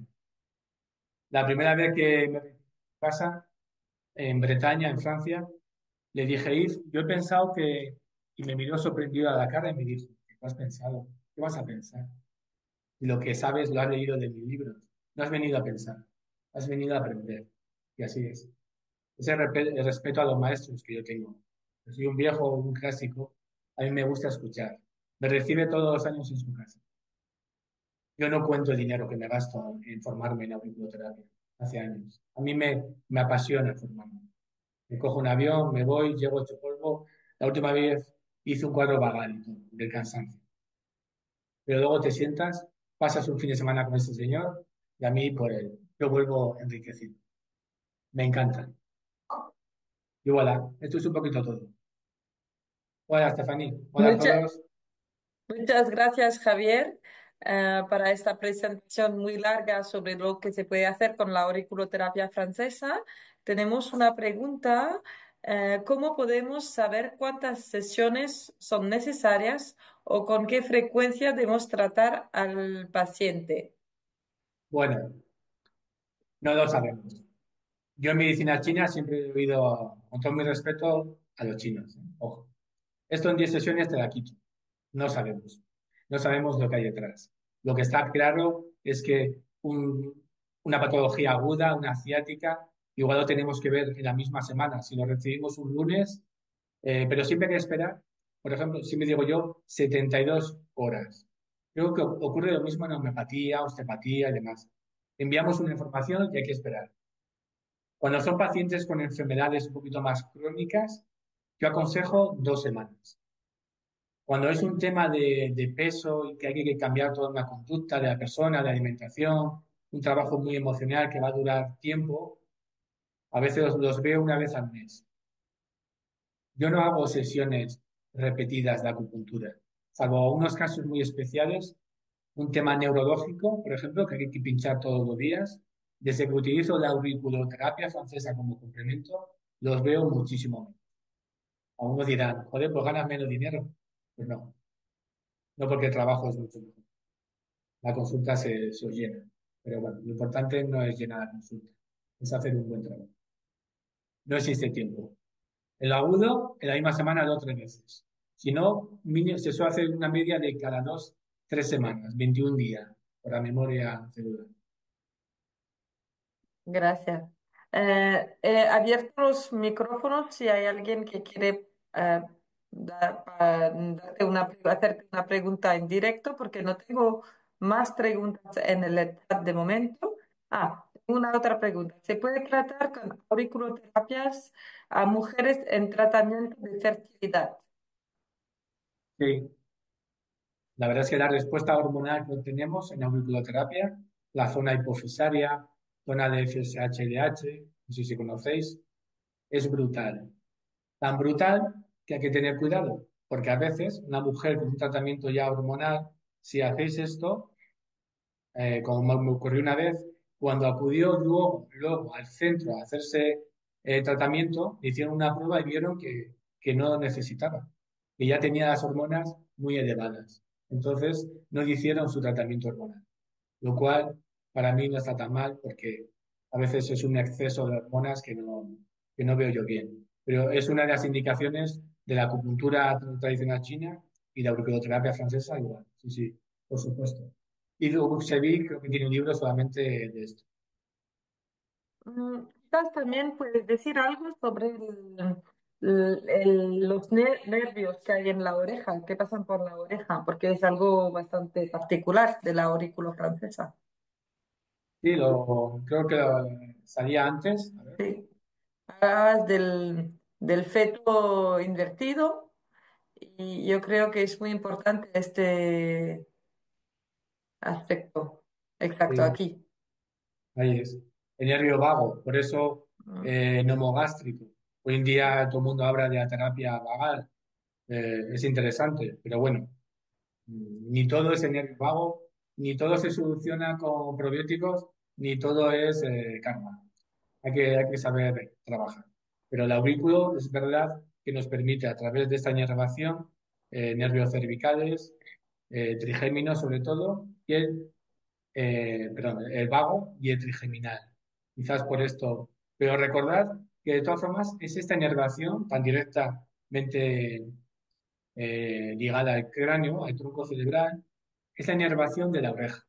La primera vez que me fui a casa, en Bretaña, en Francia, le dije, Yves, yo he pensado que... Y me miró sorprendido a la cara y me dijo, ¿qué has pensado? ¿Qué vas a pensar? Y lo que sabes lo has leído de mis libros. No has venido a pensar, has venido a aprender. Y así es. Ese el respeto a los maestros que yo tengo. Yo soy un viejo, un clásico. A mí me gusta escuchar. Me recibe todos los años en su casa. Yo no cuento el dinero que me gasto en formarme en auriculoterapia. Hace años. Me apasiona formarme. Me cojo un avión, me voy, llego hecho polvo. La última vez hice un cuadro vagal y todo, del cansancio. Pero luego te sientas, pasas un fin de semana con ese señor y a mí, pues, yo vuelvo enriquecido. Me encanta. Y voilà, esto es un poquito todo. Hola, Stephanie. Hola a Mucha- todos. Muchas gracias, Javier, para esta presentación muy larga sobre lo que se puede hacer con la auriculoterapia francesa. Tenemos una pregunta. ¿Cómo podemos saber cuántas sesiones son necesarias o con qué frecuencia debemos tratar al paciente? Bueno, no lo sabemos. Yo en medicina china siempre he oído, con todo mi respeto, a los chinos. ¿Eh? Ojo, esto en 10 sesiones te la quito. No sabemos. No sabemos lo que hay detrás. Lo que está claro es que una patología aguda, una ciática, igual lo tenemos que ver en la misma semana. Si lo recibimos un lunes, pero siempre hay que esperar, por ejemplo, si me digo yo, 72 horas. Creo que ocurre lo mismo en homeopatía, osteopatía y demás. Enviamos una información y hay que esperar. Cuando son pacientes con enfermedades un poquito más crónicas, yo aconsejo 2 semanas. Cuando es un tema de peso y que hay que cambiar toda una conducta de la persona, de alimentación, un trabajo muy emocional que va a durar tiempo, a veces los veo una vez al mes. Yo no hago sesiones repetidas de acupuntura, salvo unos casos muy especiales, un tema neurológico, por ejemplo, que hay que pinchar todos los días. Desde que utilizo la auriculoterapia francesa como complemento, los veo muchísimo menos. Algunos dirán, joder, pues ganas menos dinero. Pues no, no porque el trabajo es mucho mejor. La consulta se os llena. Pero bueno, lo importante no es llenar la consulta, es hacer un buen trabajo. No existe tiempo. El agudo, en la misma semana, 2 o 3 veces. Si no, se suele hacer una media de cada 2 o 3 semanas, 21 días, por la memoria celular. Gracias. He abierto los micrófonos si hay alguien que quiere hacerte una pregunta en directo, porque no tengo más preguntas en el chat de momento. Tengo una otra pregunta. ¿Se puede tratar con auriculoterapias a mujeres en tratamiento de fertilidad? Sí, la verdad es que la respuesta hormonal que tenemos en auriculoterapia, la zona hipofisaria, zona de FSH-LH, no sé si conocéis, es brutal. Tan brutal que hay que tener cuidado, porque a veces una mujer con un tratamiento ya hormonal, si hacéis esto, como me ocurrió una vez, cuando acudió luego al centro a hacerse tratamiento, le hicieron una prueba y vieron que no necesitaba, que ya tenía las hormonas muy elevadas. Entonces, no le hicieron su tratamiento hormonal, lo cual para mí no está tan mal porque a veces es un exceso de hormonas que no veo yo bien. Pero es una de las indicaciones de la acupuntura tradicional china y la auriculoterapia francesa igual. Sí, sí, por supuesto. Y luego Sevi creo que tiene un libro solamente de esto. Quizás también puedes decir algo sobre los nervios que hay en la oreja, que pasan por la oreja, porque es algo bastante particular de la aurícula francesa. Sí, creo que salía antes. A ver. Sí. Hablabas del feto invertido y yo creo que es muy importante este aspecto. Exacto, Sí, aquí. ahí es. El nervio vago, por eso Mm. neumogástrico. Hoy en día todo el mundo habla de la terapia vagal. Es interesante, pero bueno, ni todo es el nervio vago. ni todo se soluciona con probióticos, ni todo es karma. Hay que saber trabajar. Pero el aurículo es verdad que nos permite a través de esta inervación, nervios cervicales, trigémino sobre todo, y el vago y el trigeminal. Quizás por esto. Pero recordad que de todas formas es esta inervación tan directamente ligada al cráneo, al tronco cerebral, es la inervación de la oreja.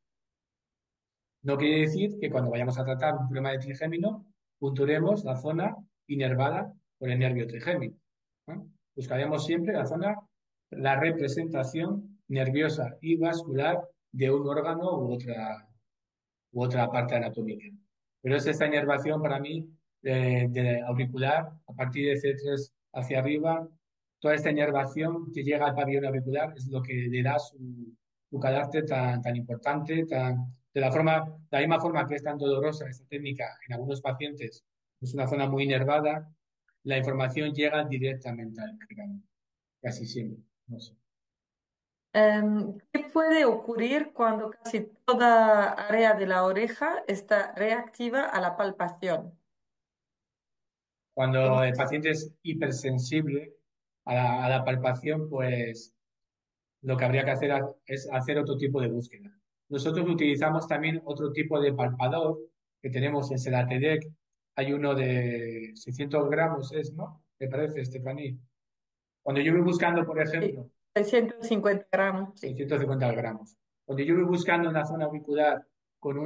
No quiere decir que cuando vayamos a tratar un problema de trigémino, punturemos la zona inervada por el nervio trigémino, ¿no? Buscaremos siempre la zona, la representación nerviosa y vascular de un órgano u otra parte anatómica. Pero es esta inervación para mí de auricular, a partir de C3 hacia arriba, toda esta inervación que llega al pabellón auricular es lo que le da su carácter tan importante, de la misma forma que es tan dolorosa esta técnica en algunos pacientes, es una zona muy inervada, la información llega directamente al cráneo, casi siempre. No sé. ¿Qué puede ocurrir cuando casi toda área de la oreja está reactiva a la palpación? Cuando ¿Cómo? el paciente es hipersensible a la palpación, pues lo que habría que hacer es hacer otro tipo de búsqueda. Nosotros utilizamos también otro tipo de palpador que tenemos en Sedatedec. Hay uno de 600 gramos, ¿no? ¿Te parece, Estefaní? Cuando yo voy buscando, por Sí, ejemplo, 650 gramos, sí. 650 gramos, cuando yo voy buscando una zona auricular con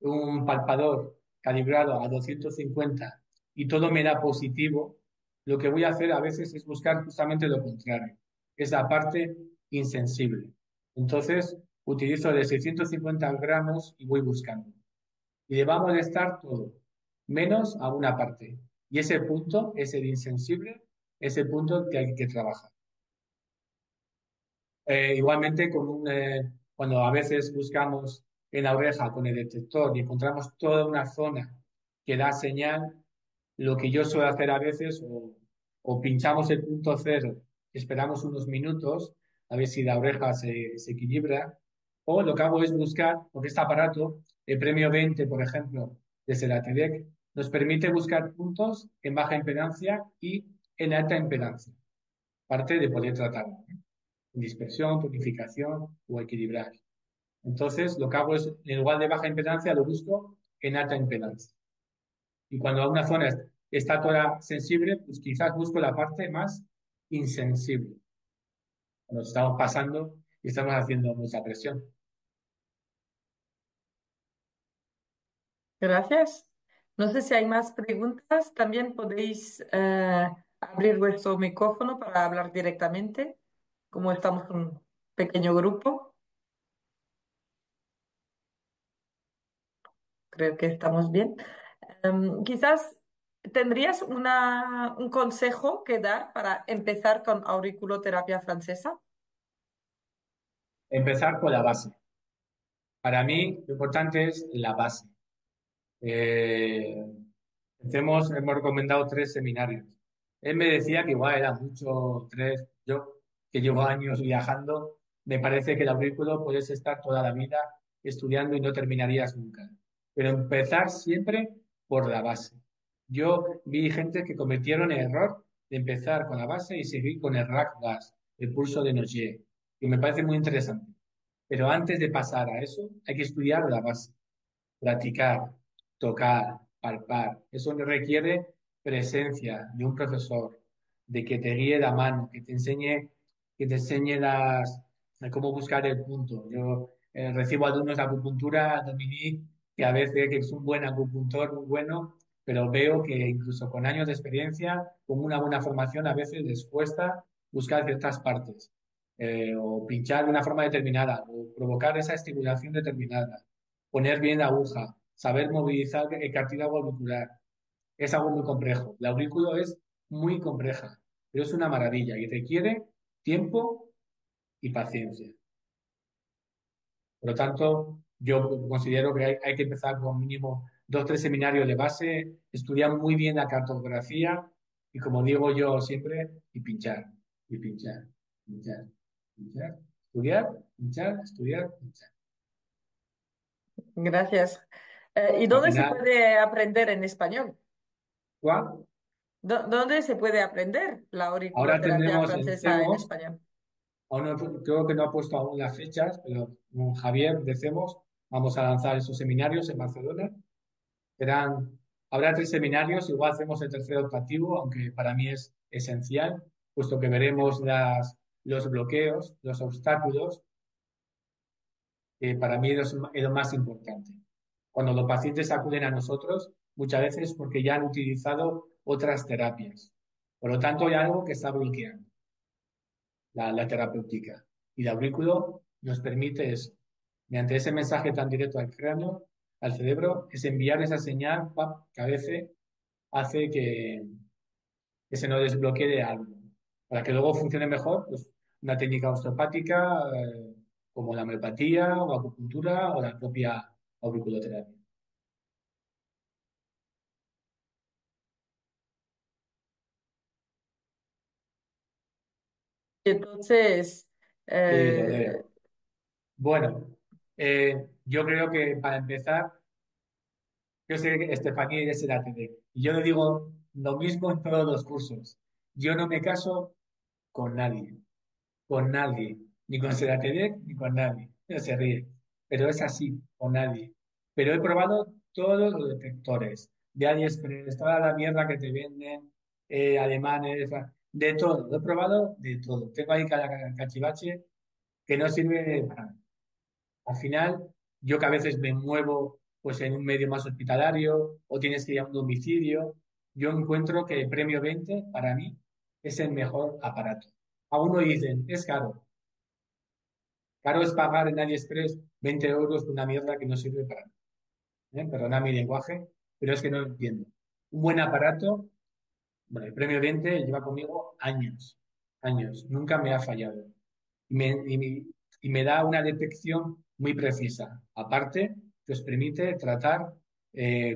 un palpador calibrado a 250 y todo me da positivo, lo que voy a hacer a veces es buscar justamente lo contrario, es la parte insensible. Entonces, utilizo de 650 gramos y voy buscando. Y le va a molestar todo, menos a una parte. Y ese punto, ese de insensible, es el punto que hay que trabajar. Igualmente, cuando a veces buscamos en la oreja con el detector y encontramos toda una zona que da señal, lo que yo suelo hacer a veces, o pinchamos el punto cero, esperamos unos minutos a ver si la oreja se equilibra, o lo que hago es buscar, porque este aparato, el premio 20, por ejemplo, de Sedatedec, nos permite buscar puntos en baja impedancia y en alta impedancia, parte de poder tratarlo, dispersión, tonificación o equilibrar. Entonces, lo que hago es, en lugar de baja impedancia, lo busco en alta impedancia. Y cuando una zona está toda sensible, pues quizás busco la parte más insensible. Nos estamos pasando y estamos haciendo mucha presión. Gracias. No sé si hay más preguntas. También podéis abrir vuestro micrófono para hablar directamente, como estamos en un pequeño grupo. Creo que estamos bien. Quizás tendrías un consejo que dar para empezar con auriculoterapia francesa. Empezar con la base. Para mí, lo importante es la base. Eh, hemos recomendado 3 seminarios. Él me decía que igual era mucho, 3. Yo, que llevo años viajando, me parece que el aurículo puedes estar toda la vida estudiando y no terminarías nunca. Pero empezar siempre por la base. Yo vi gente que cometieron el error de empezar con la base y seguir con el rack gas, el pulso de Nogier, que me parece muy interesante. Pero antes de pasar a eso, hay que estudiar la base, practicar, tocar, palpar. Eso requiere presencia de un profesor, de que te guíe la mano, que te enseñe cómo buscar el punto. Yo recibo alumnos de acupuntura, Dominique, que a veces que es un buen acupuntor, muy bueno, pero veo que incluso con años de experiencia, con una buena formación, a veces les cuesta buscar ciertas partes, o pinchar de una forma determinada, o provocar esa estimulación determinada, poner bien la aguja, saber movilizar el cartílago auricular. Es algo muy complejo. La aurículo es muy compleja, pero es una maravilla y requiere tiempo y paciencia. Por lo tanto, yo considero que hay que empezar con mínimo 2 o 3 seminarios de base, estudiar muy bien la cartografía y, como digo yo siempre, y pinchar, pinchar, pinchar. Estudiar, pinchar, estudiar, pinchar. Gracias. ¿Y Al dónde se final, puede aprender en español? ¿cuál? ¿Dónde se puede aprender la Ahora auriculoterapia tendremos en francesa en CEMOS, español? aún creo que no ha puesto aún las fechas, pero con Javier de CEMOS vamos a lanzar esos seminarios en Barcelona. Serán, habrá 3 seminarios, igual hacemos el tercero optativo, aunque para mí es esencial, puesto que veremos los bloqueos, los obstáculos, que para mí es lo más importante. Cuando los pacientes acuden a nosotros, muchas veces porque ya han utilizado otras terapias. Por lo tanto, hay algo que está bloqueando la terapéutica. Y el aurículo nos permite eso. Mediante ese mensaje tan directo al cráneo, al cerebro, es enviar esa señal que a veces hace que se nos desbloquee algo. Para que luego funcione mejor, pues una técnica osteopática, como la homeopatía o acupuntura o la propia auriculoterapia. Entonces, Sí, lo eh, leo. Bueno, yo creo que para empezar, yo sé que Estefanía es el ATD. Y yo le digo lo mismo en todos los cursos. Yo no me caso con nadie, ni con Seratedec, ni con nadie. No se ríe, pero es así, con nadie. Pero he probado todos los detectores de AliExpress, toda la mierda que te venden, alemanes, de todo. Lo he probado de todo. Tengo ahí cada cachivache que no sirve para nada. Al final, yo que a veces me muevo pues en un medio más hospitalario o tienes que ir a un domicilio, yo encuentro que el Premio 20 para mí es el mejor aparato. A uno dicen, es caro. Caro es pagar en AliExpress 20 euros por una mierda que no sirve para nada. Perdona mi lenguaje, pero es que no lo entiendo. Un buen aparato, bueno, el Premio 20 lleva conmigo años, años, nunca me ha fallado y me da una detección muy precisa. Aparte, que os permite tratar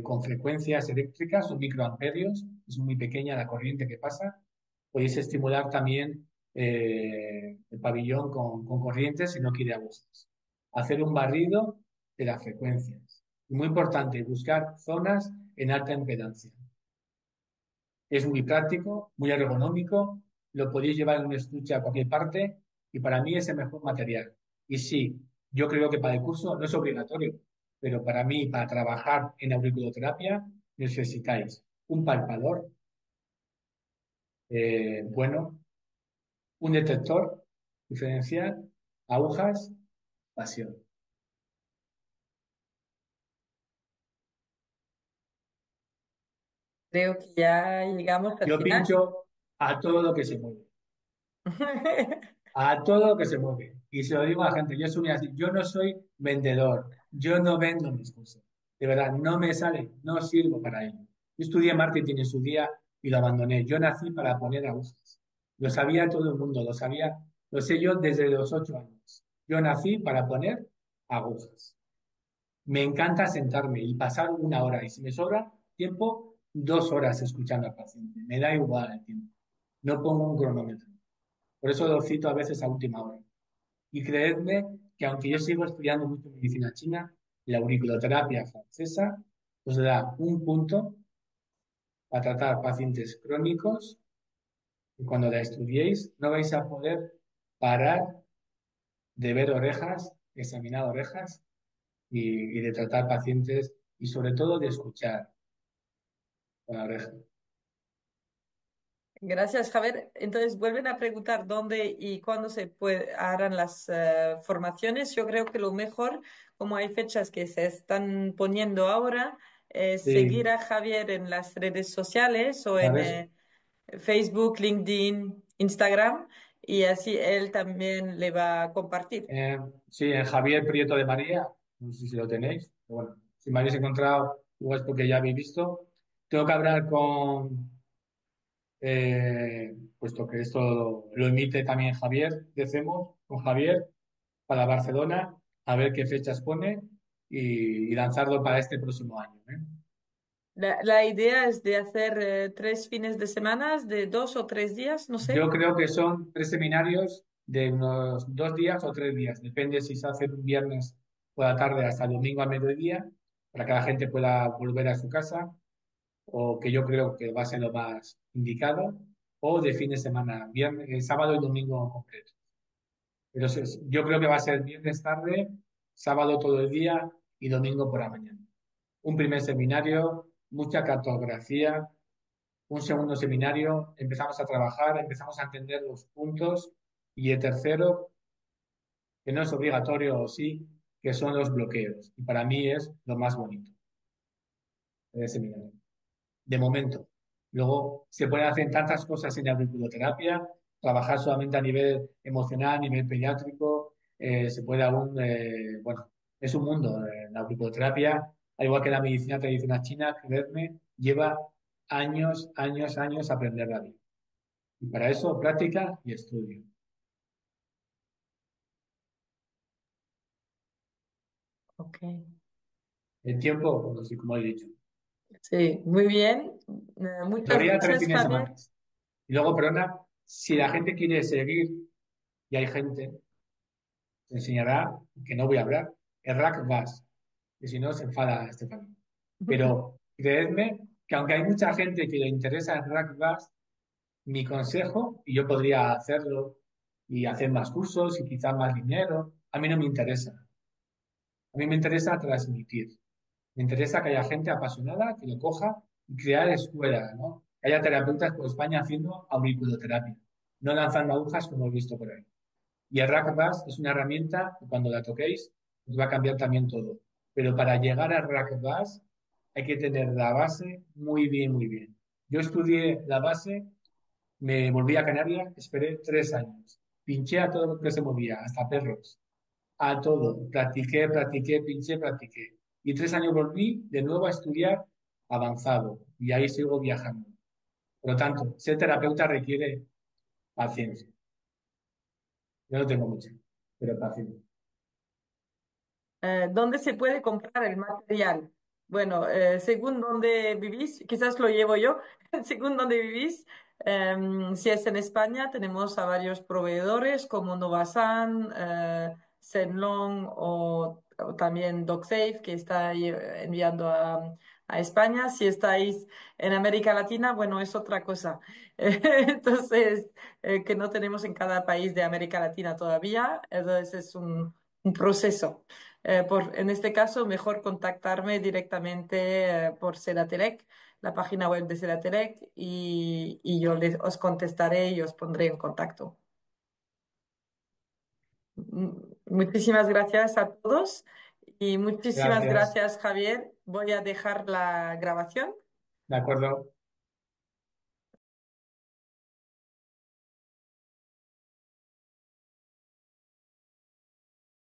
con frecuencias eléctricas o microamperios, es muy pequeña la corriente que pasa. Podéis estimular también el pabellón con corrientes si no quiere agujas. Hacer un barrido de las frecuencias. Y muy importante, buscar zonas en alta impedancia. Es muy práctico, muy ergonómico, lo podéis llevar en un estuche a cualquier parte y para mí es el mejor material. Y sí, yo creo que para el curso no es obligatorio, pero para mí, para trabajar en auriculoterapia, necesitáis un palpador, bueno, un detector diferencial, agujas, pasión. creo que ya llegamos al Yo final. pincho a todo lo que se mueve. A todo lo que se mueve. Y se lo digo a la gente, yo soy así, yo no soy vendedor, yo no vendo mis cosas. De verdad, no me sale, no sirvo para ello. Yo estudié marketing en su día y lo abandoné. Yo nací para poner agujas. Lo sabía todo el mundo, lo sabía, lo sé yo desde los 8 años. Yo nací para poner agujas. Me encanta sentarme y pasar una hora. Y si me sobra tiempo, 2 horas escuchando al paciente. Me da igual el tiempo. No pongo un cronómetro. Por eso lo cito a veces a última hora. Y creedme que aunque yo sigo estudiando mucho medicina china, la auriculoterapia francesa os da un punto para tratar pacientes crónicos y cuando la estudiéis no vais a poder parar de ver orejas, examinar orejas y de tratar pacientes y sobre todo de escuchar con la oreja. Gracias, Javier. Entonces, vuelven a preguntar dónde y cuándo harán las formaciones. Yo creo que lo mejor, como hay fechas que se están poniendo ahora, es seguir Sí, a Javier en las redes sociales o en ¿sabes? Facebook, LinkedIn, Instagram, y así él también le va a compartir. Sí, en Javier Prieto de María, no sé si lo tenéis, pero bueno, si me habéis encontrado, igual es porque ya habéis visto. Tengo que hablar puesto que esto lo emite también Javier, decimos, con Javier para Barcelona, a ver qué fechas pone y lanzarlo para este próximo año, ¿eh? La idea es de hacer 3 fines de semana de 2 o 3 días, no Yo sé. creo que son 3 seminarios de unos 2 días o 3 días. Depende si se hace un viernes por la tarde hasta el domingo a mediodía, para que la gente pueda volver a su casa, o que yo creo que va a ser lo más indicado, o de fin de semana, viernes, sábado y domingo completo. Pero yo creo que va a ser viernes tarde, sábado todo el día y domingo por la mañana. Un primer seminario, mucha cartografía. Un segundo seminario, empezamos a trabajar, empezamos a entender los puntos. Y el tercero, que no es obligatorio o sí, que son los bloqueos. Y para mí es lo más bonito del seminario, de momento. Luego se pueden hacer tantas cosas en la auriculoterapia, trabajar solamente a nivel emocional, a nivel pediátrico, se puede aún, bueno, es un mundo. La auriculoterapia, al igual que la medicina tradicional china, creedme, lleva años, años, años aprenderla bien. Y para eso, práctica y estudio. Ok. El tiempo, bueno, sí, como he dicho. Sí, muy bien. En Muchas teoría, tres gracias, fines de Javier. semana. Y luego, perdona, si la gente quiere seguir, y hay gente, te enseñará, que no voy a hablar, el rack gas, que si no se enfada Estefanía. Pero creedme que aunque hay mucha gente que le interesa el rack gas, mi consejo, y yo podría hacerlo y hacer más cursos y quizás más dinero, a mí no me interesa. A mí me interesa transmitir. Me interesa que haya gente apasionada que lo coja y crear escuelas, ¿no? Que haya terapeutas por España haciendo auriculoterapia, no lanzando agujas como he visto por ahí. Y el RackBus es una herramienta que cuando la toquéis os va a cambiar también todo. Pero para llegar al RackBus hay que tener la base muy bien, muy bien. Yo estudié la base, me volví a Canarias, esperé 3 años. Pinché a todo lo que se movía, hasta perros, a todo. Practiqué, practiqué, pinché, practiqué. Y 3 años volví de nuevo a estudiar avanzado. Y ahí sigo viajando. Por lo tanto, ser terapeuta requiere paciencia. Yo no tengo mucha, pero paciencia. ¿Dónde se puede comprar el material? Bueno, según donde vivís, quizás lo llevo yo, según donde vivís, si es en España, tenemos a varios proveedores como Novasan, Zenlong o también DocSafe, que está ahí, enviando a España. Si estáis en América Latina, bueno, es otra cosa. Entonces, que no tenemos en cada país de América Latina todavía, entonces es un proceso. En este caso, mejor contactarme directamente por Sedatelec, la página web de Sedatelec, y yo os contestaré y os pondré en contacto. Muchísimas gracias a todos y muchísimas Gracias. gracias, Javier. Voy a dejar la grabación. De acuerdo.